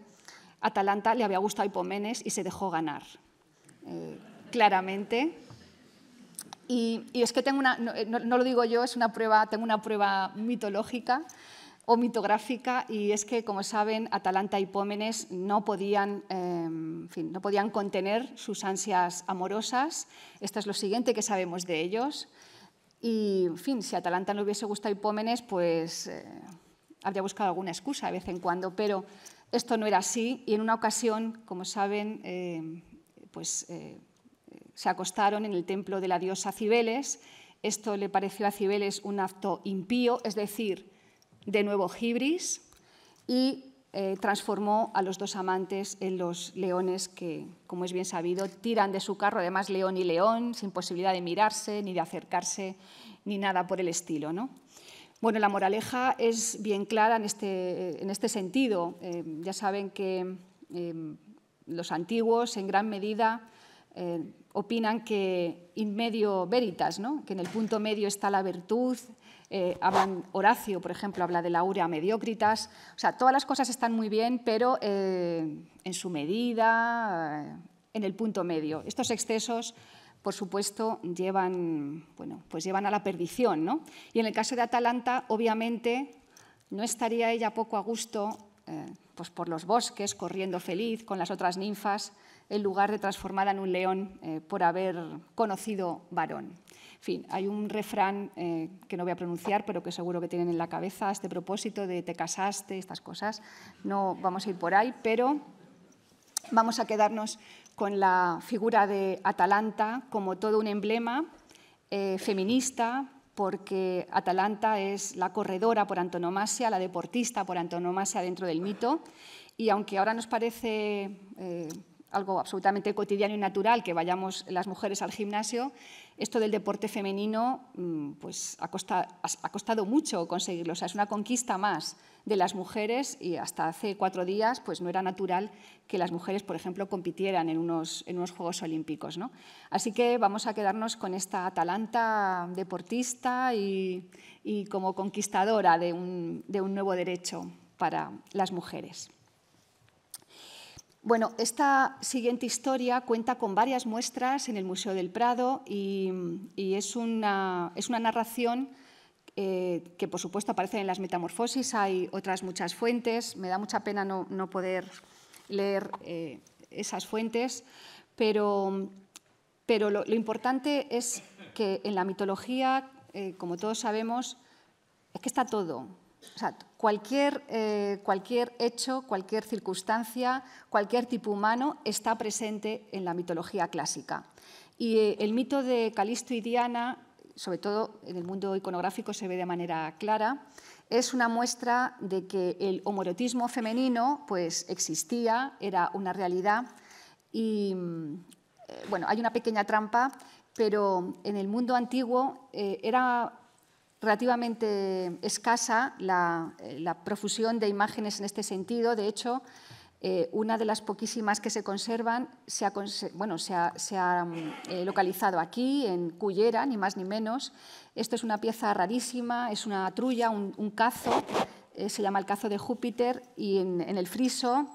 a Atalanta le había gustado Hipómenes y se dejó ganar, claramente. Y es que tengo no lo digo yo, tengo una prueba mitológica o mitográfica, y es que, como saben, Atalanta y Hipómenes no podían contener sus ansias amorosas. Esto es lo siguiente que sabemos de ellos. Y, en fin, si a Atalanta no hubiese gustado Hipómenes, pues habría buscado alguna excusa de vez en cuando, pero esto no era así, y en una ocasión, como saben, se acostaron en el templo de la diosa Cibeles. Esto le pareció a Cibeles un acto impío, es decir, de nuevo hibris, y transformó a los 2 amantes en los leones que, como es bien sabido, tiran de su carro, además león y león, sin posibilidad de mirarse, ni de acercarse, ni nada por el estilo, ¿no? Bueno, la moraleja es bien clara en este sentido. Ya saben que los antiguos, en gran medida, opinan que in medio veritas, ¿no? Que en el punto medio está la virtud. Horacio, por ejemplo, habla de la aurea mediocritas. O sea, todas las cosas están muy bien, pero en su medida, en el punto medio. Estos excesos, por supuesto, llevan a la perdición, ¿no? Y en el caso de Atalanta, obviamente, no estaría ella poco a gusto pues por los bosques, corriendo feliz con las otras ninfas, en lugar de transformada en un león por haber conocido varón. En fin, hay un refrán que no voy a pronunciar, pero que seguro que tienen en la cabeza a este propósito de te casaste, estas cosas. No vamos a ir por ahí, pero vamos a quedarnos con la figura de Atalanta como todo un emblema feminista, porque Atalanta es la corredora por antonomasia, la deportista por antonomasia dentro del mito, y aunque ahora nos parece algo absolutamente cotidiano y natural que vayamos las mujeres al gimnasio, esto del deporte femenino pues ha costado mucho conseguirlo. O sea, es una conquista más de las mujeres, y hasta hace 4 días pues no era natural que las mujeres, por ejemplo, compitieran en unos Juegos Olímpicos, ¿no? Así que vamos a quedarnos con esta Atalanta deportista y como conquistadora de un nuevo derecho para las mujeres. Bueno, esta siguiente historia cuenta con varias muestras en el Museo del Prado y es una narración que, por supuesto, aparece en las Metamorfosis. Hay otras muchas fuentes. Me da mucha pena no poder leer esas fuentes, pero lo importante es que en la mitología, como todos sabemos, es que está todo. O sea, cualquier hecho, cualquier circunstancia, cualquier tipo humano está presente en la mitología clásica. Y el mito de Calisto y Diana sobre todo en el mundo iconográfico se ve de manera clara, es una muestra de que el homoerotismo femenino pues, existía, era una realidad y, bueno, hay una pequeña trampa, pero en el mundo antiguo era relativamente escasa la profusión de imágenes en este sentido. De hecho, una de las poquísimas que se conservan se ha localizado aquí, en Cullera, ni más ni menos. Esto es una pieza rarísima, es una trulla, un cazo, se llama el cazo de Júpiter, y en el friso,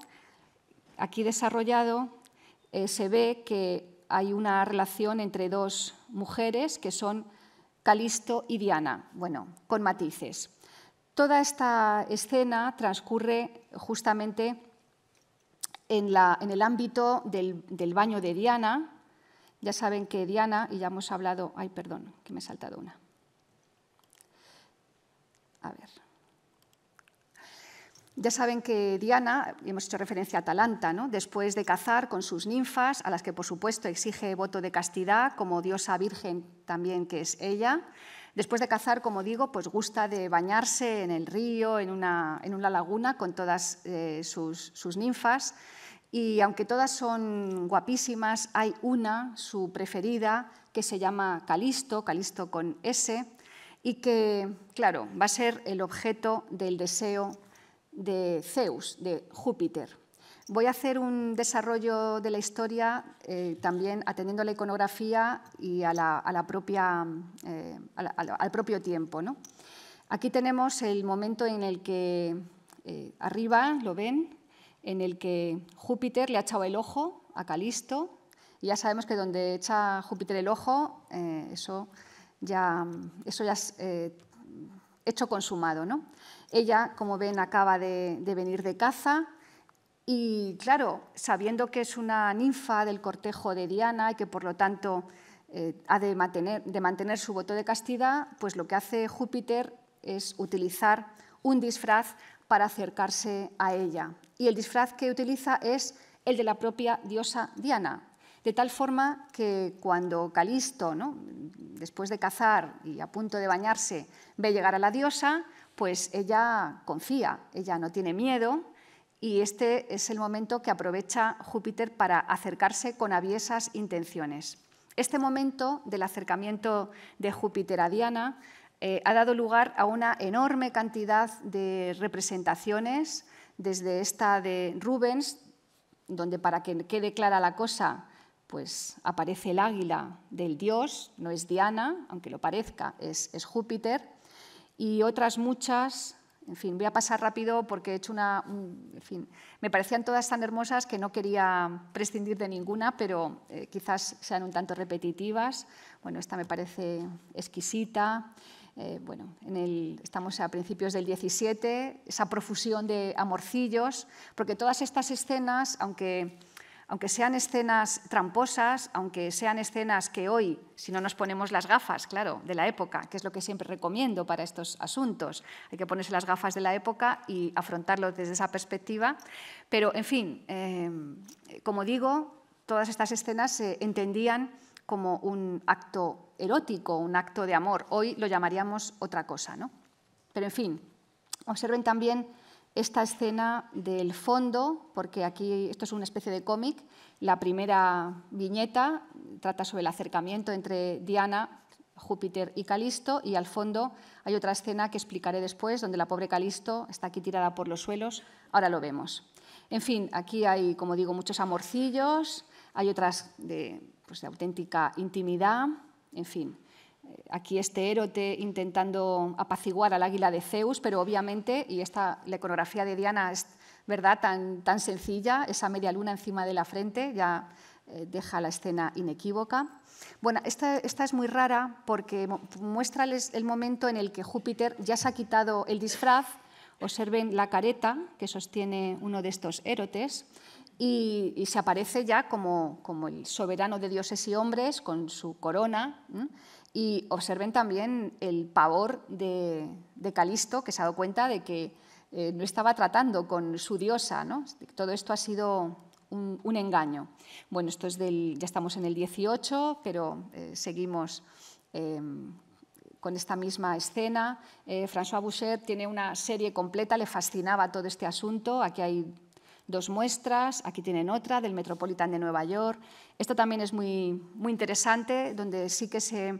aquí desarrollado, se ve que hay una relación entre dos mujeres que son Calisto y Diana, bueno, con matices. Toda esta escena transcurre justamente en el ámbito del baño de Diana. Ya saben que Diana, y ya hemos hablado, ay, perdón, que me he saltado una. A ver. Ya saben que Diana, hemos hecho referencia a Atalanta, ¿no? Después de cazar con sus ninfas, a las que por supuesto exige voto de castidad, como diosa virgen también que es ella, después de cazar, como digo, pues gusta de bañarse en el río, en una laguna con todas sus ninfas, y aunque todas son guapísimas, hay una, su preferida, que se llama Calisto, Calisto con S, y que, claro, va a ser el objeto del deseo de Zeus, de Júpiter. Voy a hacer un desarrollo de la historia también atendiendo a la iconografía y al propio tiempo, ¿no? Aquí tenemos el momento en el que, arriba, lo ven, en el que Júpiter le ha echado el ojo a Calisto, y ya sabemos que donde echa Júpiter el ojo, eso ya es hecho consumado, ¿no? Ella, como ven, acaba de venir de caza y, claro, sabiendo que es una ninfa del cortejo de Diana y que, por lo tanto, ha de mantener su voto de castidad, pues lo que hace Júpiter es utilizar un disfraz para acercarse a ella. Y el disfraz que utiliza es el de la propia diosa Diana, de tal forma que cuando Calisto, ¿no?, después de cazar y a punto de bañarse, ve llegar a la diosa, pues ella confía, ella no tiene miedo, y este es el momento que aprovecha Júpiter para acercarse con aviesas intenciones. Este momento del acercamiento de Júpiter a Diana ha dado lugar a una enorme cantidad de representaciones, desde esta de Rubens, donde, para que quede clara la cosa, pues aparece el águila del dios, no es Diana, aunque lo parezca, es Júpiter, y otras muchas. En fin, voy a pasar rápido porque he hecho en fin, me parecían todas tan hermosas que no quería prescindir de ninguna, pero quizás sean un tanto repetitivas. Bueno, esta me parece exquisita. Bueno, estamos a principios del 17, esa profusión de amorcillos, porque todas estas escenas, aunque sean escenas tramposas, aunque sean escenas que hoy, si no nos ponemos las gafas, claro, de la época, que es lo que siempre recomiendo para estos asuntos, hay que ponerse las gafas de la época y afrontarlo desde esa perspectiva, pero, en fin, como digo, todas estas escenas se entendían como un acto erótico, un acto de amor. Hoy lo llamaríamos otra cosa, ¿no? Pero, en fin, observen también esta escena del fondo, porque aquí esto es una especie de cómic. La primera viñeta trata sobre el acercamiento entre Diana, Júpiter y Calisto, y al fondo hay otra escena que explicaré después, donde la pobre Calisto está aquí tirada por los suelos. Ahora lo vemos. En fin, aquí hay, como digo, muchos amorcillos, hay otras de auténtica intimidad, en fin. Aquí este Érote intentando apaciguar al águila de Zeus, pero obviamente, y la iconografía de Diana es, ¿verdad?, tan sencilla, esa media luna encima de la frente ya deja la escena inequívoca. Bueno, esta es muy rara porque muestra el momento en el que Júpiter ya se ha quitado el disfraz. Observen la careta que sostiene uno de estos Érotes y se aparece ya como el soberano de dioses y hombres con su corona. Y observen también el pavor de Calisto, que se ha dado cuenta de que no estaba tratando con su diosa, ¿no? Todo esto ha sido un engaño. Bueno, esto es ya estamos en el 18, pero seguimos con esta misma escena. François Boucher tiene una serie completa, le fascinaba todo este asunto. Aquí hay 2 muestras, aquí tienen otra del Metropolitan de Nueva York. Esto también es muy interesante, donde sí que se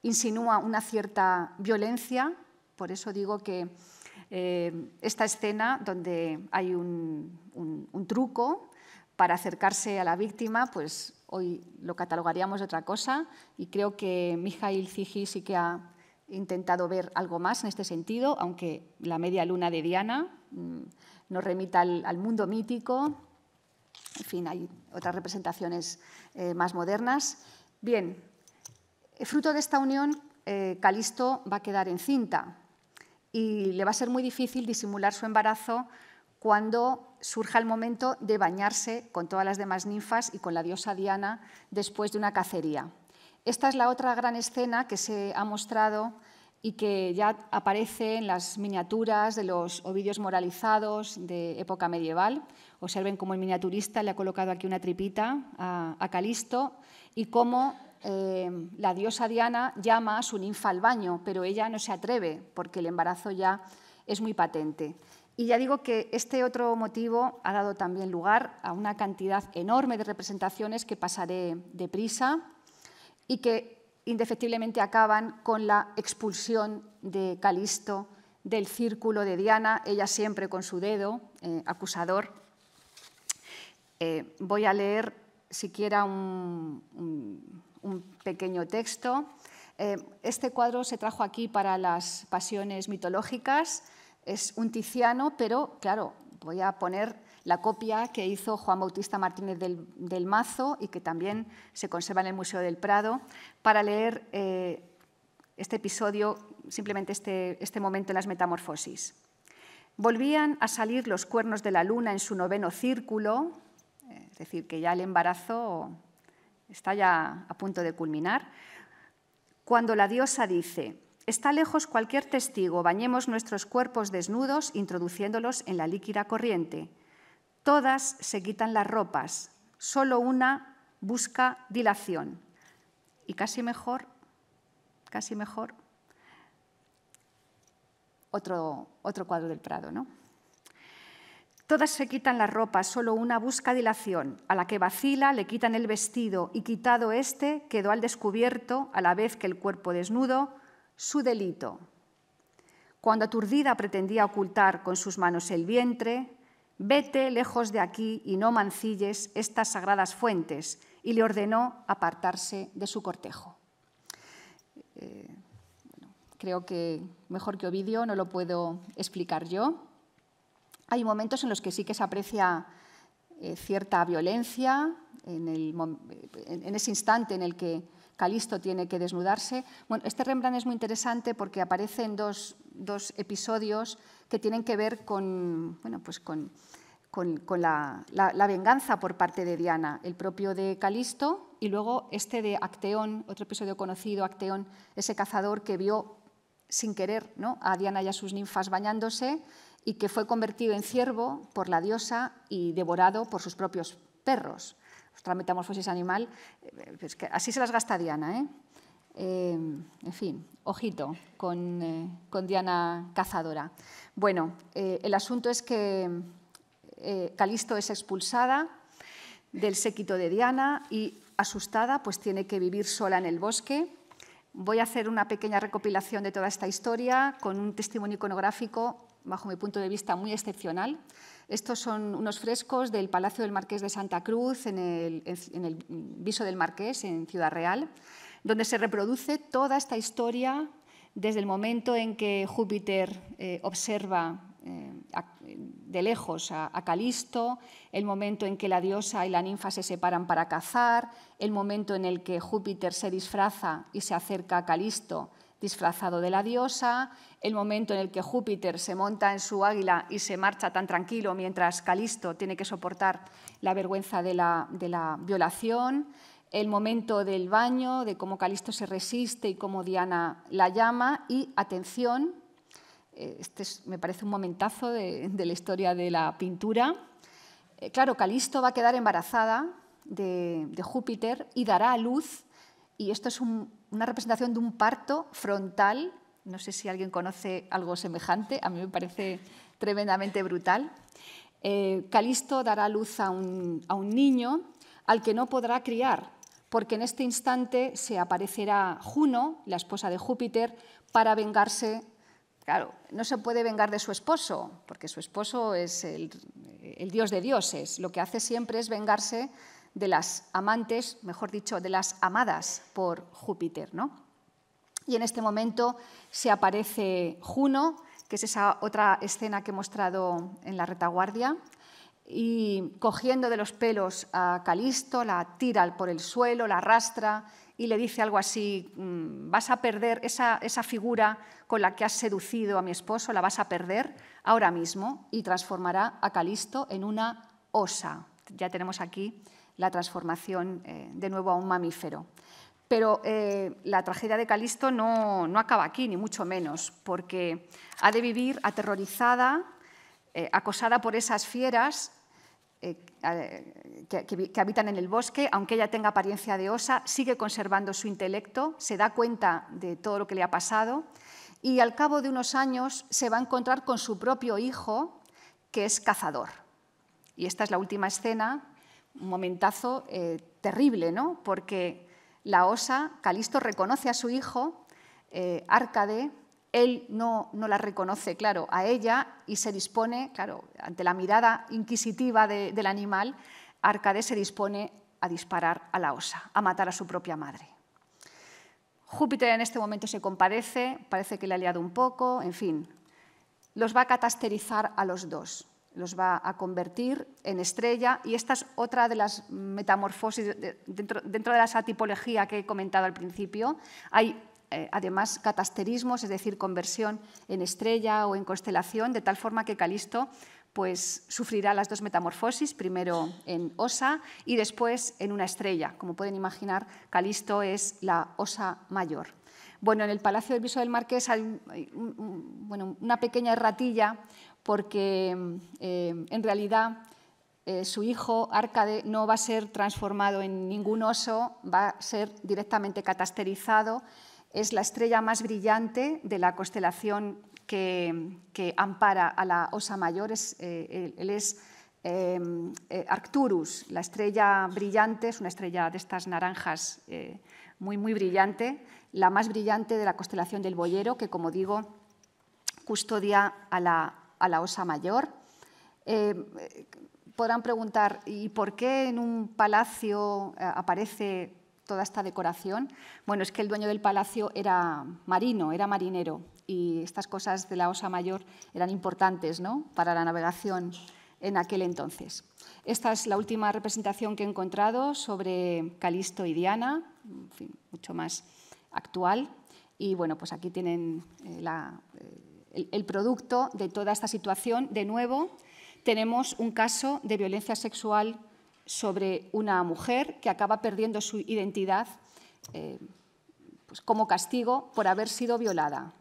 insinúa una cierta violencia. Por eso digo que esta escena, donde hay un truco para acercarse a la víctima, pues hoy lo catalogaríamos de otra cosa, y creo que Mikhail Zichy sí que ha intentado ver algo más en este sentido, aunque la media luna de Diana nos remita al mundo mítico. En fin, hay otras representaciones más modernas. Bien, fruto de esta unión, Calisto va a quedar encinta y le va a ser muy difícil disimular su embarazo cuando surja el momento de bañarse con todas las demás ninfas y con la diosa Diana después de una cacería. Esta es la otra gran escena que se ha mostrado y que ya aparece en las miniaturas de los Ovidios moralizados de época medieval. Observen cómo el miniaturista le ha colocado aquí una tripita a Calisto y cómo la diosa Diana llama a su ninfa al baño, pero ella no se atreve porque el embarazo ya es muy patente. Y ya digo que este otro motivo ha dado también lugar a una cantidad enorme de representaciones que pasaré deprisa y que indefectiblemente acaban con la expulsión de Calisto del círculo de Diana, ella siempre con su dedo acusador. Voy a leer siquiera un pequeño texto. Este cuadro se trajo aquí para las pasiones mitológicas. Es un Tiziano, pero claro, voy a poner la copia que hizo Juan Bautista Martínez del Mazo y que también se conserva en el Museo del Prado, para leer este episodio, simplemente este momento en las Metamorfosis. Volvían a salir los cuernos de la luna en su 9º círculo, es decir, que ya el embarazo está ya a punto de culminar, cuando la diosa dice: «Está lejos cualquier testigo, bañemos nuestros cuerpos desnudos introduciéndolos en la líquida corriente. Todas se quitan las ropas, solo una busca dilación». Y casi mejor, otro cuadro del Prado, ¿no? Todas se quitan las ropas, solo una busca dilación. A la que vacila le quitan el vestido y quitado este quedó al descubierto, a la vez que el cuerpo desnudo, su delito. Cuando aturdida pretendía ocultar con sus manos el vientre, «Vete lejos de aquí y no mancilles estas sagradas fuentes», y le ordenó apartarse de su cortejo. Creo que mejor que Ovidio no lo puedo explicar yo. Hay momentos en los que sí que se aprecia cierta violencia, en ese instante en el que Calisto tiene que desnudarse. Bueno, este Rembrandt es muy interesante porque aparece en dos episodios que tienen que ver con la venganza por parte de Diana, el propio de Calisto y luego este de Acteón, otro episodio conocido, Acteón, ese cazador que vio sin querer, ¿no?, a Diana y a sus ninfas bañándose y que fue convertido en ciervo por la diosa y devorado por sus propios perros. Otra metamorfosis animal, es que así se las gasta Diana, ¿eh? En fin, ojito con Diana cazadora. Bueno, el asunto es que Calisto es expulsada del séquito de Diana y, asustada, pues tiene que vivir sola en el bosque. Voy a hacer una pequeña recopilación de toda esta historia con un testimonio iconográfico, bajo mi punto de vista, muy excepcional. Estos son unos frescos del Palacio del Marqués de Santa Cruz, en el Viso del Marqués, en Ciudad Real, donde se reproduce toda esta historia desde el momento en que Júpiter observa de lejos a Calisto, el momento en que la diosa y la ninfa se separan para cazar, el momento en el que Júpiter se disfraza y se acerca a Calisto disfrazado de la diosa, el momento en el que Júpiter se monta en su águila y se marcha tan tranquilo mientras Calisto tiene que soportar la vergüenza de la violación, el momento del baño, de cómo Calisto se resiste y cómo Diana la llama y, atención, este me parece un momentazo de la historia de la pintura. Claro, Calisto va a quedar embarazada de Júpiter y dará a luz, y esto es un una representación de un parto frontal. No sé si alguien conoce algo semejante, a mí me parece tremendamente brutal. Calisto dará luz a un niño al que no podrá criar, porque en este instante se aparecerá Juno, la esposa de Júpiter, para vengarse. Claro, no se puede vengar de su esposo, porque su esposo es el dios de dioses. Lo que hace siempre es vengarse de las amantes, mejor dicho, de las amadas por Júpiter, ¿no? Y en este momento se aparece Juno, que es esa otra escena que he mostrado en la retaguardia, y cogiendo de los pelos a Calisto, la tira por el suelo, la arrastra y le dice algo así: vas a perder esa figura con la que has seducido a mi esposo, la vas a perder ahora mismo, y transformará a Calisto en una osa. Ya tenemos aquí la transformación de nuevo a un mamífero. Pero la tragedia de Calisto no acaba aquí, ni mucho menos, porque ha de vivir aterrorizada, acosada por esas fieras que habitan en el bosque. Aunque ella tenga apariencia de osa, sigue conservando su intelecto, se da cuenta de todo lo que le ha pasado y al cabo de unos años se va a encontrar con su propio hijo, que es cazador. Y esta es la última escena, un momentazo terrible, ¿no? Porque la osa, Calisto, reconoce a su hijo, Árcade. Él no la reconoce, claro, a ella y se dispone, claro, ante la mirada inquisitiva del animal, Árcade se dispone a disparar a la osa, a matar a su propia madre. Júpiter en este momento se compadece, parece que le ha liado un poco, en fin, los va a catasterizar a los dos, los va a convertir en estrella, y esta es otra de las metamorfosis dentro de esa tipología que he comentado al principio. Hay además catasterismos, es decir, conversión en estrella o en constelación, de tal forma que Calisto pues, sufrirá las dos metamorfosis, primero en osa y después en una estrella. Como pueden imaginar, Calisto es la osa mayor. Bueno, en el Palacio del Viso del Marqués hay una pequeña erratilla, porque en realidad su hijo Árcade no va a ser transformado en ningún oso, va a ser directamente catasterizado. Es la estrella más brillante de la constelación que ampara a la osa mayor. Él es Arcturus, la estrella brillante, es una estrella de estas naranjas muy, muy brillante, la más brillante de la constelación del Boyero, que, como digo, custodia a la osa mayor. Podrán preguntar, ¿y por qué en un palacio aparece toda esta decoración? Bueno, es que el dueño del palacio era marino, era marinero, y estas cosas de la osa mayor eran importantes, ¿no?, para la navegación en aquel entonces. Esta es la última representación que he encontrado sobre Calisto y Diana, en fin, mucho más actual. Y bueno, pues aquí tienen el producto de toda esta situación. De nuevo, tenemos un caso de violencia sexual sobre una mujer que acaba perdiendo su identidad pues como castigo por haber sido violada.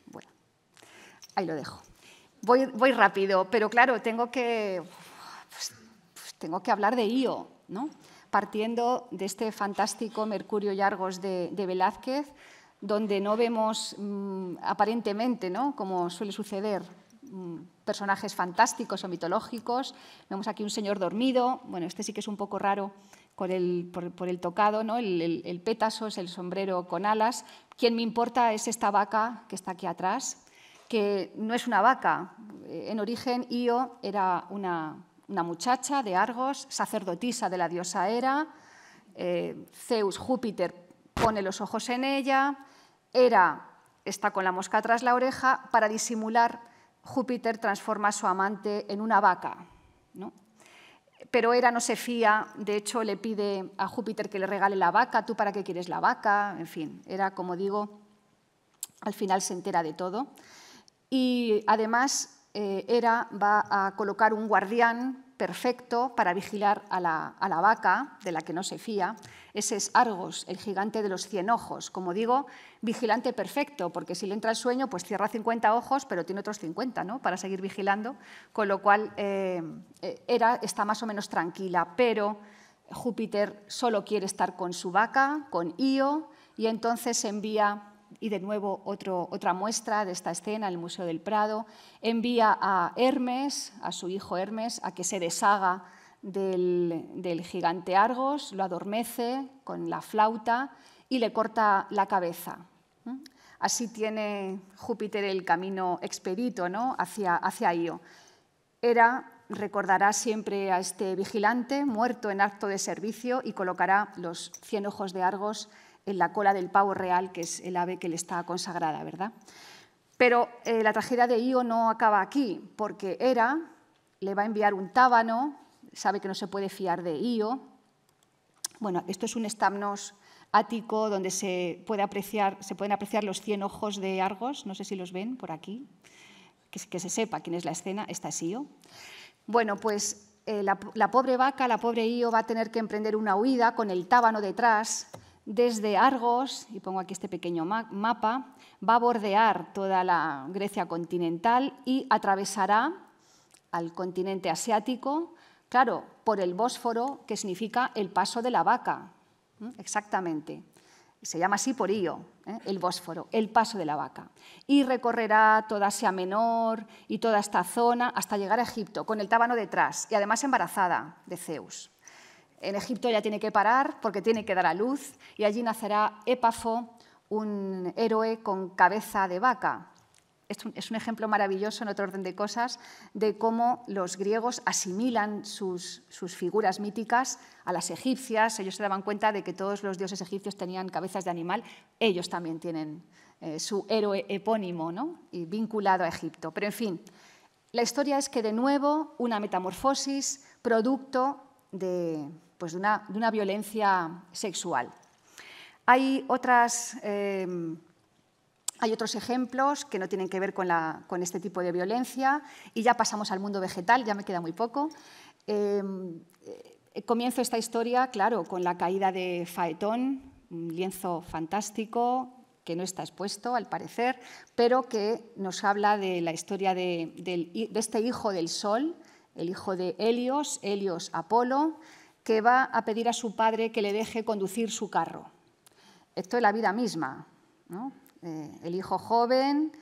Bueno, ahí lo dejo. Voy rápido, pero claro, tengo que hablar de Io, ¿no? Partiendo de este fantástico Mercurio y Argos de Velázquez, donde no vemos aparentemente, ¿no?, como suele suceder, personajes fantásticos o mitológicos. Vemos aquí un señor dormido. Bueno, este sí que es un poco raro por el tocado, ¿no? El pétaso es el sombrero con alas. Quien me importa es esta vaca que está aquí atrás, que no es una vaca. En origen, Io era una muchacha de Argos, sacerdotisa de la diosa Hera. Zeus, Júpiter, pone los ojos en ella. Hera está con la mosca tras la oreja. Para disimular, Júpiter transforma a su amante en una vaca, ¿no? Pero Hera no se fía, de hecho le pide a Júpiter que le regale la vaca. ¿Tú para qué quieres la vaca? En fin, Hera, como digo, al final se entera de todo. Y además Hera va a colocar un guardián perfecto para vigilar a la vaca, de la que no se fía. Ese es Argos, el gigante de los 100 ojos. Como digo, vigilante perfecto, porque si le entra el sueño, pues cierra 50 ojos, pero tiene otros 50, ¿no?, para seguir vigilando, con lo cual Hera está más o menos tranquila, pero Júpiter solo quiere estar con su vaca, con Io, y entonces envía, y de nuevo otra muestra de esta escena en el Museo del Prado, envía a Hermes, a su hijo Hermes, a que se deshaga del gigante Argos, lo adormece con la flauta y le corta la cabeza. Así tiene Júpiter el camino expedito, ¿no?, hacia Ío. Hera recordará siempre a este vigilante muerto en acto de servicio y colocará los 100 ojos de Argos en la cola del pavo real, que es el ave que le está consagrada, ¿verdad? Pero la tragedia de Ío no acaba aquí, porque Hera le va a enviar un tábano, sabe que no se puede fiar de Ío. Bueno, esto es un estamnos ático donde se pueden apreciar los 100 ojos de Argos, no sé si los ven por aquí, que se sepa quién es la escena, esta es Ío. Bueno, pues la pobre vaca, la pobre Ío, va a tener que emprender una huida con el tábano detrás desde Argos, y pongo aquí este pequeño mapa, va a bordear toda la Grecia continental y atravesará al continente asiático, claro, por el Bósforo, que significa el paso de la vaca, exactamente. Se llama así por Ío, el Bósforo, el paso de la vaca. Y recorrerá toda Asia Menor y toda esta zona hasta llegar a Egipto, con el tábano detrás, y además embarazada de Zeus. En Egipto ya tiene que parar porque tiene que dar a luz, y allí nacerá Épafo, un héroe con cabeza de vaca. Es un ejemplo maravilloso, en otro orden de cosas, de cómo los griegos asimilan sus figuras míticas a las egipcias. Ellos se daban cuenta de que todos los dioses egipcios tenían cabezas de animal. Ellos también tienen su héroe epónimo, ¿no?, y vinculado a Egipto. Pero, en fin, la historia es que, de nuevo, una metamorfosis producto de una violencia sexual. Hay otros ejemplos que no tienen que ver con este tipo de violencia, y ya pasamos al mundo vegetal, ya me queda muy poco. Comienzo esta historia, claro, con la caída de Faetón, un lienzo fantástico que no está expuesto, al parecer, pero que nos habla de la historia de este hijo del Sol, el hijo de Helios Apolo, que va a pedir a su padre que le deje conducir su carro. Esto es la vida misma, ¿no? El hijo joven,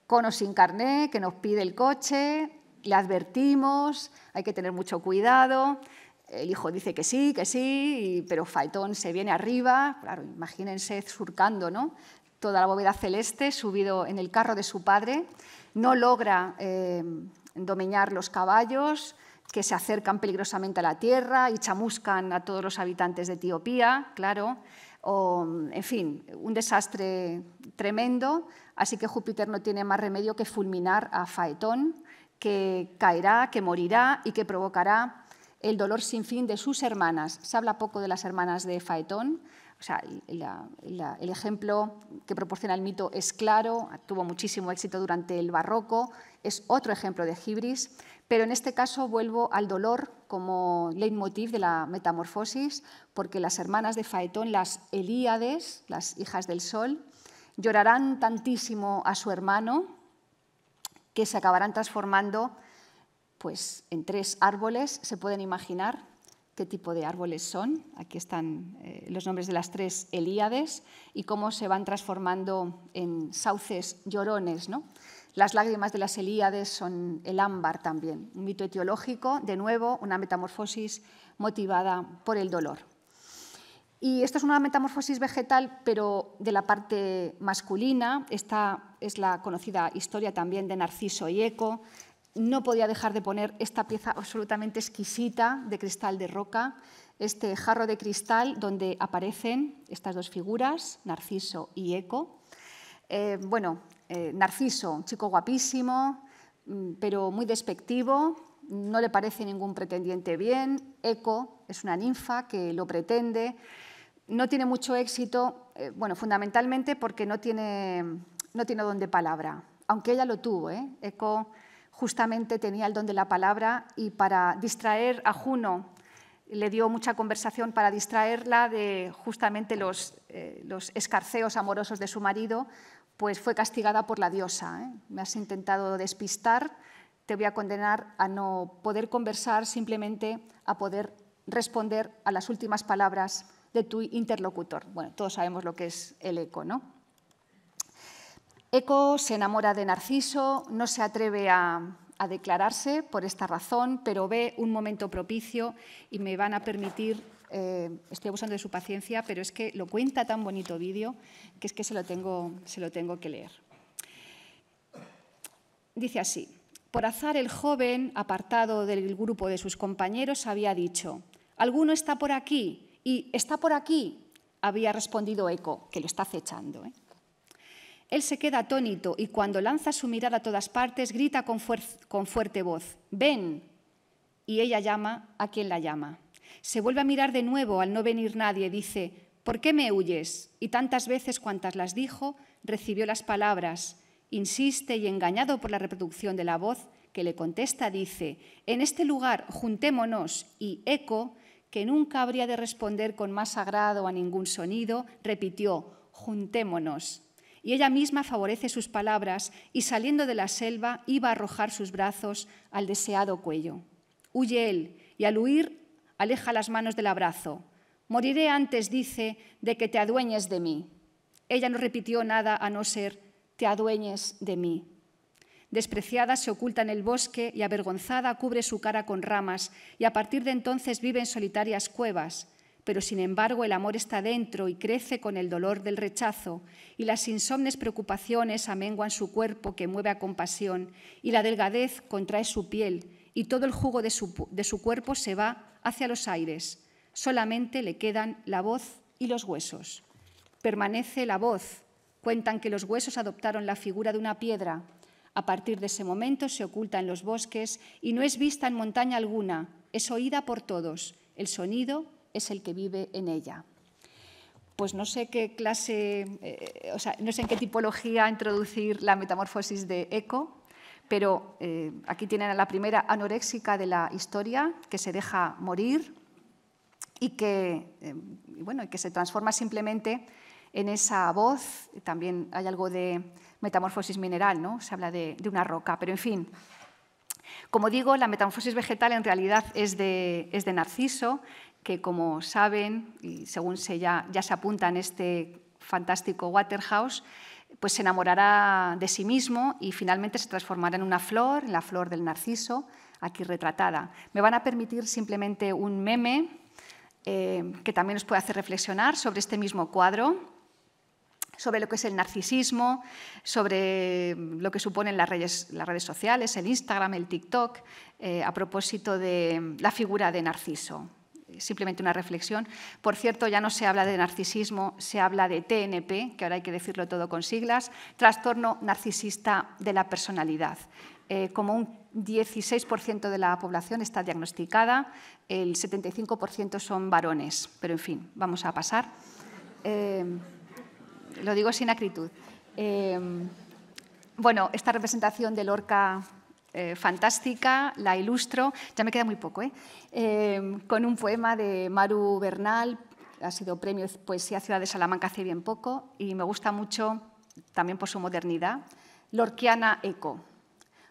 con o sin carné, que nos pide el coche, le advertimos, hay que tener mucho cuidado. El hijo dice que sí, pero Faetón se viene arriba, claro, imagínense surcando, ¿no?, toda la bóveda celeste, subido en el carro de su padre. No logra domeñar los caballos, que se acercan peligrosamente a la tierra y chamuscan a todos los habitantes de Etiopía, claro. En fin, un desastre tremendo, así que Júpiter no tiene más remedio que fulminar a Faetón, que caerá, que morirá y que provocará el dolor sin fin de sus hermanas. Se habla poco de las hermanas de Faetón, o sea, el ejemplo que proporciona el mito es claro, tuvo muchísimo éxito durante el Barroco, es otro ejemplo de hibris, pero en este caso vuelvo al dolor como leitmotiv de la metamorfosis, porque las hermanas de Faetón, las Helíades, las hijas del Sol, llorarán tantísimo a su hermano que se acabarán transformando pues, en 3 árboles. Se pueden imaginar qué tipo de árboles son. Aquí están los nombres de las 3 Helíades y cómo se van transformando en sauces llorones, ¿no? Las lágrimas de las Helíades son el ámbar también, un mito etiológico, de nuevo, una metamorfosis motivada por el dolor. Y esto es una metamorfosis vegetal, pero de la parte masculina. Esta es la conocida historia también de Narciso y Eco. No podía dejar de poner esta pieza absolutamente exquisita de cristal de roca, este jarro de cristal donde aparecen estas 2 figuras, Narciso y Eco. Narciso, un chico guapísimo, pero muy despectivo, no le parece ningún pretendiente bien. Eco es una ninfa que lo pretende. No tiene mucho éxito, fundamentalmente porque no tiene don de palabra, aunque ella lo tuvo. Eco justamente tenía el don de la palabra y para distraer a Juno le dio mucha conversación para distraerla de justamente los escarceos amorosos de su marido, pues fue castigada por la diosa. Me has intentado despistar, te voy a condenar a no poder conversar, simplemente a poder responder a las últimas palabras de tu interlocutor. Bueno, todos sabemos lo que es el eco, ¿no? Eco se enamora de Narciso, no se atreve a declararse por esta razón, pero ve un momento propicio y me van a permitir, estoy abusando de su paciencia, pero es que lo cuenta tan bonito vídeo que es que se lo tengo que leer. Dice así: por azar el joven, apartado del grupo de sus compañeros, había dicho: «¿Alguno está por aquí?» Y «¿Está por aquí?», había respondido Eco, que lo está acechando. Él se queda atónito y cuando lanza su mirada a todas partes grita con fuerte voz: «¡Ven!». Y ella llama a quien la llama. Se vuelve a mirar de nuevo al no venir nadie. Dice: «¿Por qué me huyes?». Y tantas veces cuantas las dijo, recibió las palabras. Insiste y engañado por la reproducción de la voz que le contesta, dice: «En este lugar juntémonos». Y Eco, que nunca habría de responder con más agrado a ningún sonido, repitió: «Juntémonos». Y ella misma favorece sus palabras y saliendo de la selva iba a arrojar sus brazos al deseado cuello. Huye él y al huir aleja las manos del abrazo. «Moriré antes», dice, «de que te adueñes de mí». Ella no repitió nada a no ser: «te adueñes de mí». Despreciada se oculta en el bosque y avergonzada cubre su cara con ramas y a partir de entonces vive en solitarias cuevas. Pero sin embargo el amor está dentro y crece con el dolor del rechazo y las insomnes preocupaciones amenguan su cuerpo que mueve a compasión y la delgadez contrae su piel y todo el jugo de su cuerpo se va hacia los aires. Solamente le quedan la voz y los huesos. Permanece la voz. Cuentan que los huesos adoptaron la figura de una piedra. A partir de ese momento se oculta en los bosques y no es vista en montaña alguna, es oída por todos. El sonido es el que vive en ella. Pues no sé qué clase, no sé en qué tipología introducir la metamorfosis de Eco, pero aquí tienen a la primera anoréxica de la historia que se deja morir y que se transforma simplemente en esa voz. También hay algo de metamorfosis mineral, ¿no? Se habla de una roca, pero en fin. Como digo, la metamorfosis vegetal en realidad es de Narciso, que como saben, y según ya se apunta en este fantástico Waterhouse, pues se enamorará de sí mismo y finalmente se transformará en una flor, en la flor del narciso, aquí retratada. Me van a permitir simplemente un meme que también nos puede hacer reflexionar sobre este mismo cuadro, sobre lo que es el narcisismo, sobre lo que suponen las redes sociales, el Instagram, el TikTok, a propósito de la figura de Narciso. Simplemente una reflexión. Por cierto, ya no se habla de narcisismo, se habla de TNP, que ahora hay que decirlo todo con siglas, trastorno narcisista de la personalidad. Como un 16% de la población está diagnosticada, el 75% son varones, pero en fin, vamos a pasar. Lo digo sin acritud. Bueno, esta representación de Lorca fantástica, la ilustro, ya me queda muy poco, con un poema de Maru Bernal, ha sido premio Poesía Ciudad de Salamanca hace bien poco y me gusta mucho también por su modernidad. Lorquiana Eco.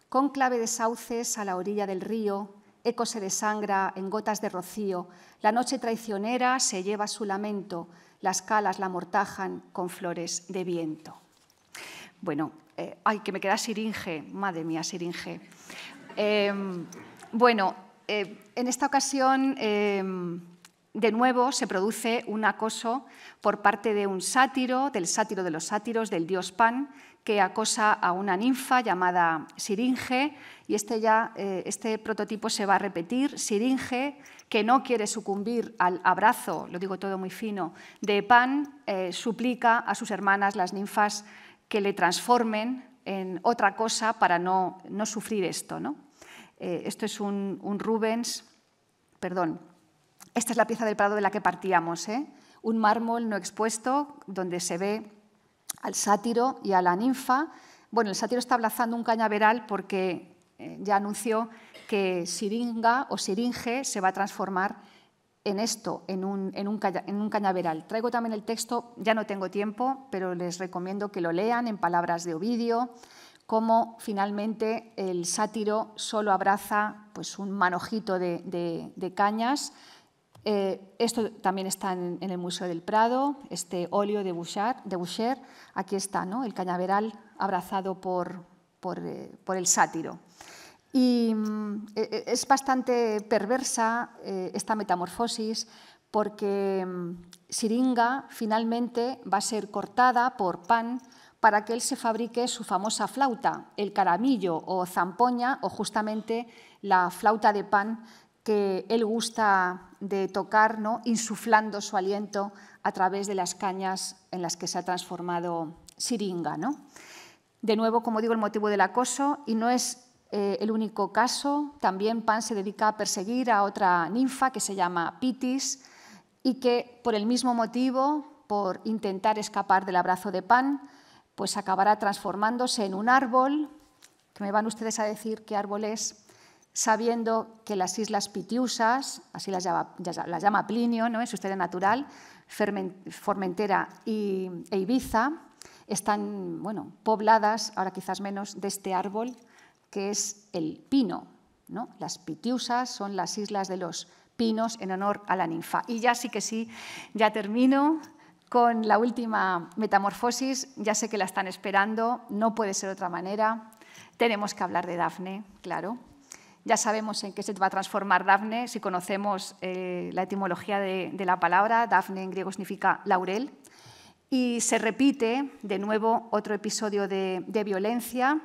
Cónclave de sauces a la orilla del río, Eco se desangra en gotas de rocío, la noche traicionera se lleva su lamento, las calas la amortajan con flores de viento. Bueno, ay, que me queda Siringe, madre mía, Siringe. En esta ocasión, de nuevo, se produce un acoso por parte de un sátiro, del sátiro de los sátiros, del dios Pan, que acosa a una ninfa llamada Siringe, y este prototipo se va a repetir. Siringe, que no quiere sucumbir al abrazo, lo digo todo muy fino, de Pan, suplica a sus hermanas, las ninfas, que le transformen en otra cosa para no sufrir esto, ¿no? Esto es un Rubens, perdón, esta es la pieza del Prado de la que partíamos, un mármol no expuesto donde se ve al sátiro y a la ninfa. Bueno, el sátiro está abrazando un cañaveral porque ya anunció que Siringa o Siringe se va a transformar en esto, en un cañaveral. Traigo también el texto, ya no tengo tiempo, pero les recomiendo que lo lean en palabras de Ovidio, cómo finalmente el sátiro solo abraza pues, un manojito de cañas Esto también está en el Museo del Prado, este óleo de Boucher. Aquí está, ¿no?, el cañaveral abrazado por el sátiro. Y es bastante perversa esta metamorfosis porque Siringa finalmente va a ser cortada por Pan para que él se fabrique su famosa flauta, el caramillo o zampoña, o justamente la flauta de Pan que él gusta de tocar, ¿no?, insuflando su aliento a través de las cañas en las que se ha transformado Siringa, ¿no? De nuevo, como digo, el motivo del acoso, y no es el único caso. También Pan se dedica a perseguir a otra ninfa que se llama Pitis y que, por el mismo motivo, por intentar escapar del abrazo de Pan, pues acabará transformándose en un árbol, que me van ustedes a decir qué árbol es, sabiendo que las islas Pitiusas, así las llama Plinio, ¿no?, en su historia natural, Formentera e Ibiza, están, bueno, pobladas, ahora quizás menos, de este árbol, que es el pino, ¿no? Las Pitiusas son las islas de los pinos en honor a la ninfa. Y ya sí que sí, ya termino con la última metamorfosis. Ya sé que la están esperando, no puede ser de otra manera. Tenemos que hablar de Dafne, claro. Ya sabemos en qué se va a transformar Dafne si conocemos la etimología de la palabra. Dafne en griego significa laurel. Y se repite de nuevo otro episodio de violencia.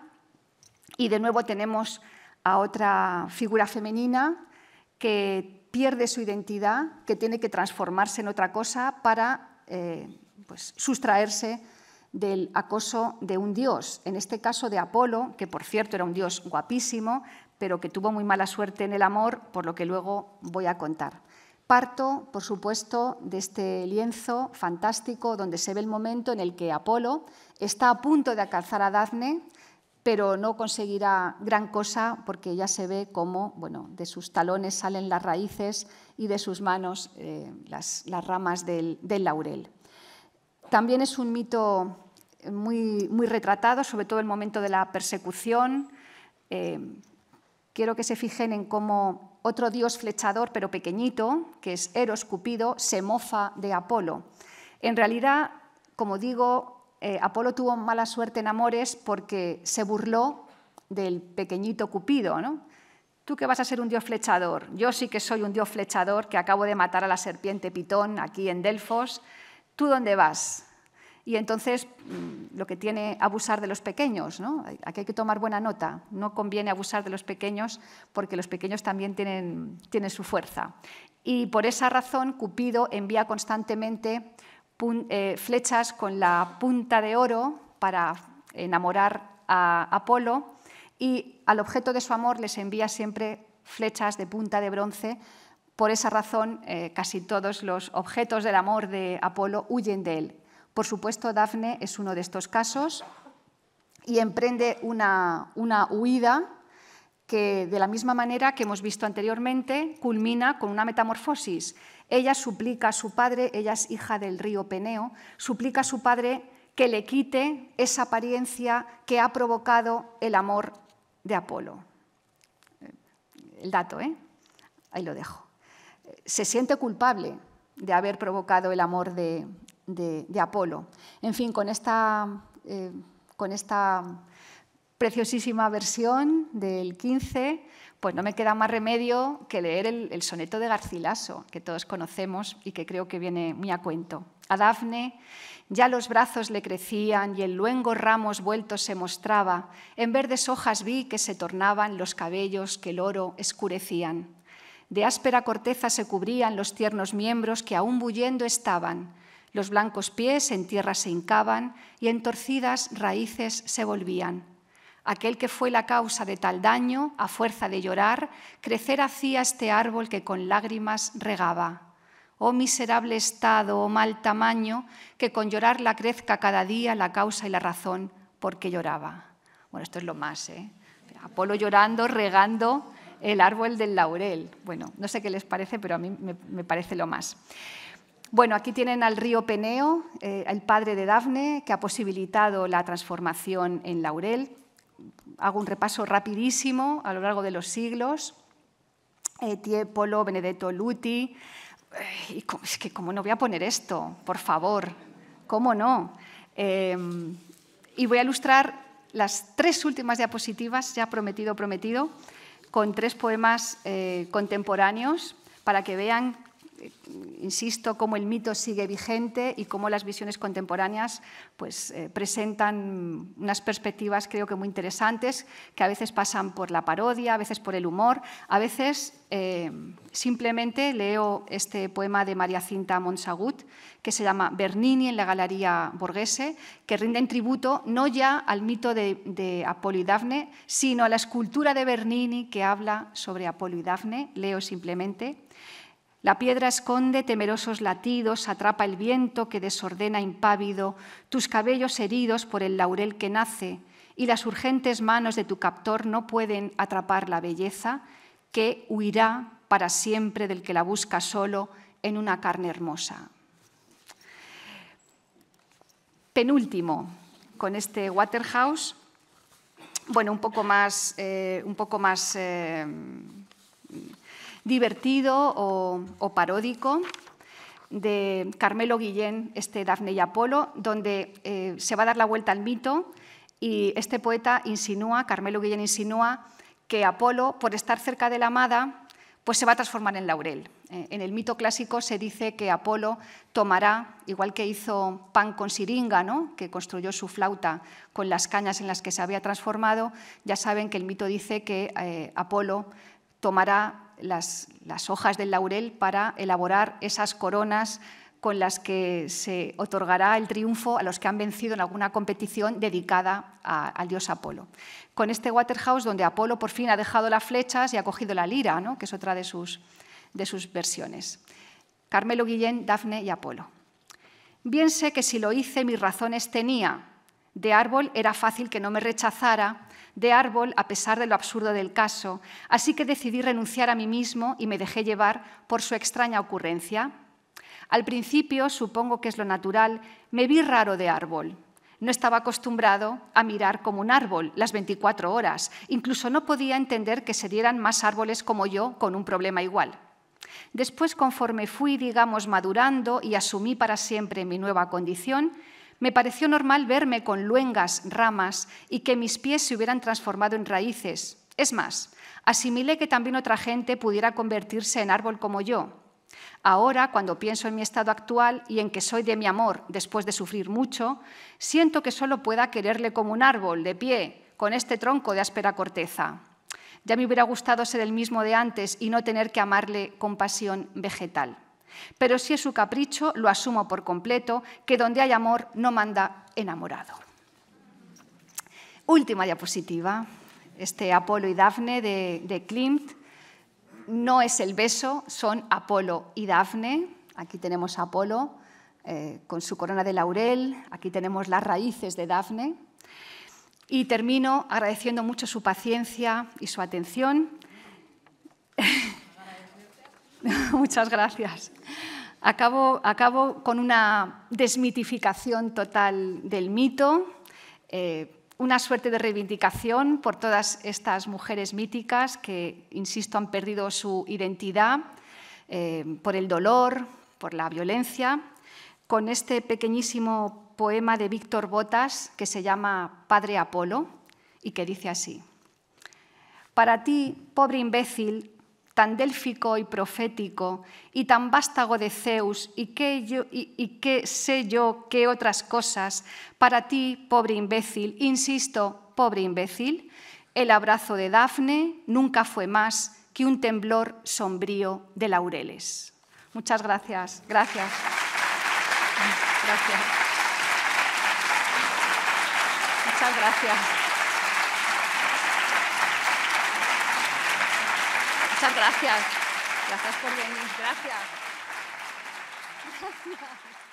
Y de nuevo tenemos a otra figura femenina que pierde su identidad, que tiene que transformarse en otra cosa para pues, sustraerse del acoso de un dios, en este caso de Apolo, que por cierto era un dios guapísimo, pero que tuvo muy mala suerte en el amor, por lo que luego voy a contar. Parto, por supuesto, de este lienzo fantástico donde se ve el momento en el que Apolo está a punto de alcanzar a Dafne, pero no conseguirá gran cosa porque ya se ve cómo, bueno, de sus talones salen las raíces y de sus manos las ramas del laurel. También es un mito muy retratado, sobre todo el momento de la persecución. Quiero que se fijen en cómo otro dios flechador, pero pequeñito, que es Eros, Cupido, se mofa de Apolo. En realidad, como digo, Apolo tuvo mala suerte en amores porque se burló del pequeñito Cupido, ¿no? ¿Tú que vas a ser un dios flechador? Yo sí que soy un dios flechador que acabo de matar a la serpiente Pitón aquí en Delfos. ¿Tú dónde vas? Y entonces lo que tiene abusar de los pequeños, ¿no? Aquí hay que tomar buena nota. No conviene abusar de los pequeños porque los pequeños también tienen su fuerza. Y por esa razón Cupido envía constantemente flechas con la punta de oro para enamorar a Apolo, y al objeto de su amor les envía siempre flechas de punta de bronce. Por esa razón casi todos los objetos del amor de Apolo huyen de él. Por supuesto, Dafne es uno de estos casos y emprende una huida que, de la misma manera que hemos visto anteriormente, culmina con una metamorfosis. Ella suplica a su padre, ella es hija del río Peneo, suplica a su padre que le quite esa apariencia que ha provocado el amor de Apolo. El dato, ahí lo dejo. Se siente culpable de haber provocado el amor de Apolo. En fin, con esta preciosísima versión del 15, pues no me queda más remedio que leer el soneto de Garcilaso, que todos conocemos y que creo que viene muy a cuento. A Dafne ya los brazos le crecían y en luengos ramos vueltos se mostraba, en verdes hojas vi que se tornaban los cabellos que el oro escurecían. De áspera corteza se cubrían los tiernos miembros que aún bullendo estaban, los blancos pies en tierra se hincaban y en torcidas raíces se volvían. Aquel que fue la causa de tal daño, a fuerza de llorar, crecer hacía este árbol que con lágrimas regaba. Oh miserable estado, oh mal tamaño, que con llorar la crezca cada día la causa y la razón por qué lloraba. Bueno, esto es lo más, Apolo llorando, regando el árbol del laurel. Bueno, no sé qué les parece, pero a mí me parece lo más. Bueno, aquí tienen al río Peneo, el padre de Dafne, que ha posibilitado la transformación en laurel. Hago un repaso rapidísimo a lo largo de los siglos. Tiepolo, Benedetto Luti, es que, ¿cómo no voy a poner esto? Por favor, ¿cómo no? Y voy a ilustrar las 3 últimas diapositivas, ya prometido, con 3 poemas contemporáneos para que vean, insisto, cómo el mito sigue vigente y cómo las visiones contemporáneas pues, presentan unas perspectivas, creo que muy interesantes, que a veces pasan por la parodia, a veces por el humor, a veces simplemente leo este poema de Maria Cinta Montagut, que se llama Bernini en la Galería Borghese, que rinden tributo no ya al mito de Apolo y Dafne, sino a la escultura de Bernini que habla sobre Apolo y Dafne. Leo simplemente: la piedra esconde temerosos latidos, atrapa el viento que desordena impávido tus cabellos heridos por el laurel que nace, y las urgentes manos de tu captor no pueden atrapar la belleza que huirá para siempre del que la busca solo en una carne hermosa. Penúltimo, con este Waterhouse, bueno, un poco más divertido o paródico, de Carmelo Guillén, Dafne y Apolo, donde se va a dar la vuelta al mito y este poeta insinúa, Carmelo Guillén insinúa, que Apolo, por estar cerca de la amada, pues se va a transformar en laurel. En el mito clásico se dice que Apolo tomará, igual que hizo Pan con siringa, ¿no?, que construyó su flauta con las cañas en las que se había transformado, ya saben que el mito dice que Apolo tomará las hojas del laurel para elaborar esas coronas con las que se otorgará el triunfo a los que han vencido en alguna competición dedicada al dios Apolo. Con este Waterhouse, donde Apolo por fin ha dejado las flechas y ha cogido la lira, ¿no?, que es otra de sus versiones. Carmelo Guillén, Dafne y Apolo. Bien sé que si lo hice mis razones tenía. De árbol era fácil que no me rechazara, de árbol a pesar de lo absurdo del caso, así que decidí renunciar a mí mismo y me dejé llevar por su extraña ocurrencia. Al principio, supongo que es lo natural, me vi raro de árbol. No estaba acostumbrado a mirar como un árbol las 24 horas. Incluso no podía entender que se dieran más árboles como yo con un problema igual. Después, conforme fui, digamos, madurando y asumí para siempre mi nueva condición, me pareció normal verme con luengas, ramas y que mis pies se hubieran transformado en raíces. Es más, asimilé que también otra gente pudiera convertirse en árbol como yo. Ahora, cuando pienso en mi estado actual y en que soy de mi amor después de sufrir mucho, siento que solo pueda quererle como un árbol, de pie, con este tronco de áspera corteza. Ya me hubiera gustado ser el mismo de antes y no tener que amarle con pasión vegetal. Pero si es su capricho, lo asumo por completo, que donde hay amor no manda enamorado. Última diapositiva, Apolo y Dafne de Klimt. No es el beso, son Apolo y Dafne. Aquí tenemos a Apolo con su corona de laurel, aquí tenemos las raíces de Dafne. Y termino agradeciendo mucho su paciencia y su atención. Muchas gracias. Acabo con una desmitificación total del mito, una suerte de reivindicación por todas estas mujeres míticas que, insisto, han perdido su identidad por el dolor, por la violencia, con este pequeñísimo poema de Víctor Botas que se llama Padre Apolo y que dice así: para ti, pobre imbécil, tan délfico y profético, y tan vástago de Zeus, y qué sé yo qué otras cosas, para ti, pobre imbécil, insisto, pobre imbécil, el abrazo de Dafne nunca fue más que un temblor sombrío de laureles. Muchas gracias. Gracias. Gracias. Muchas gracias. Muchas gracias. Gracias por venir. Gracias. Gracias.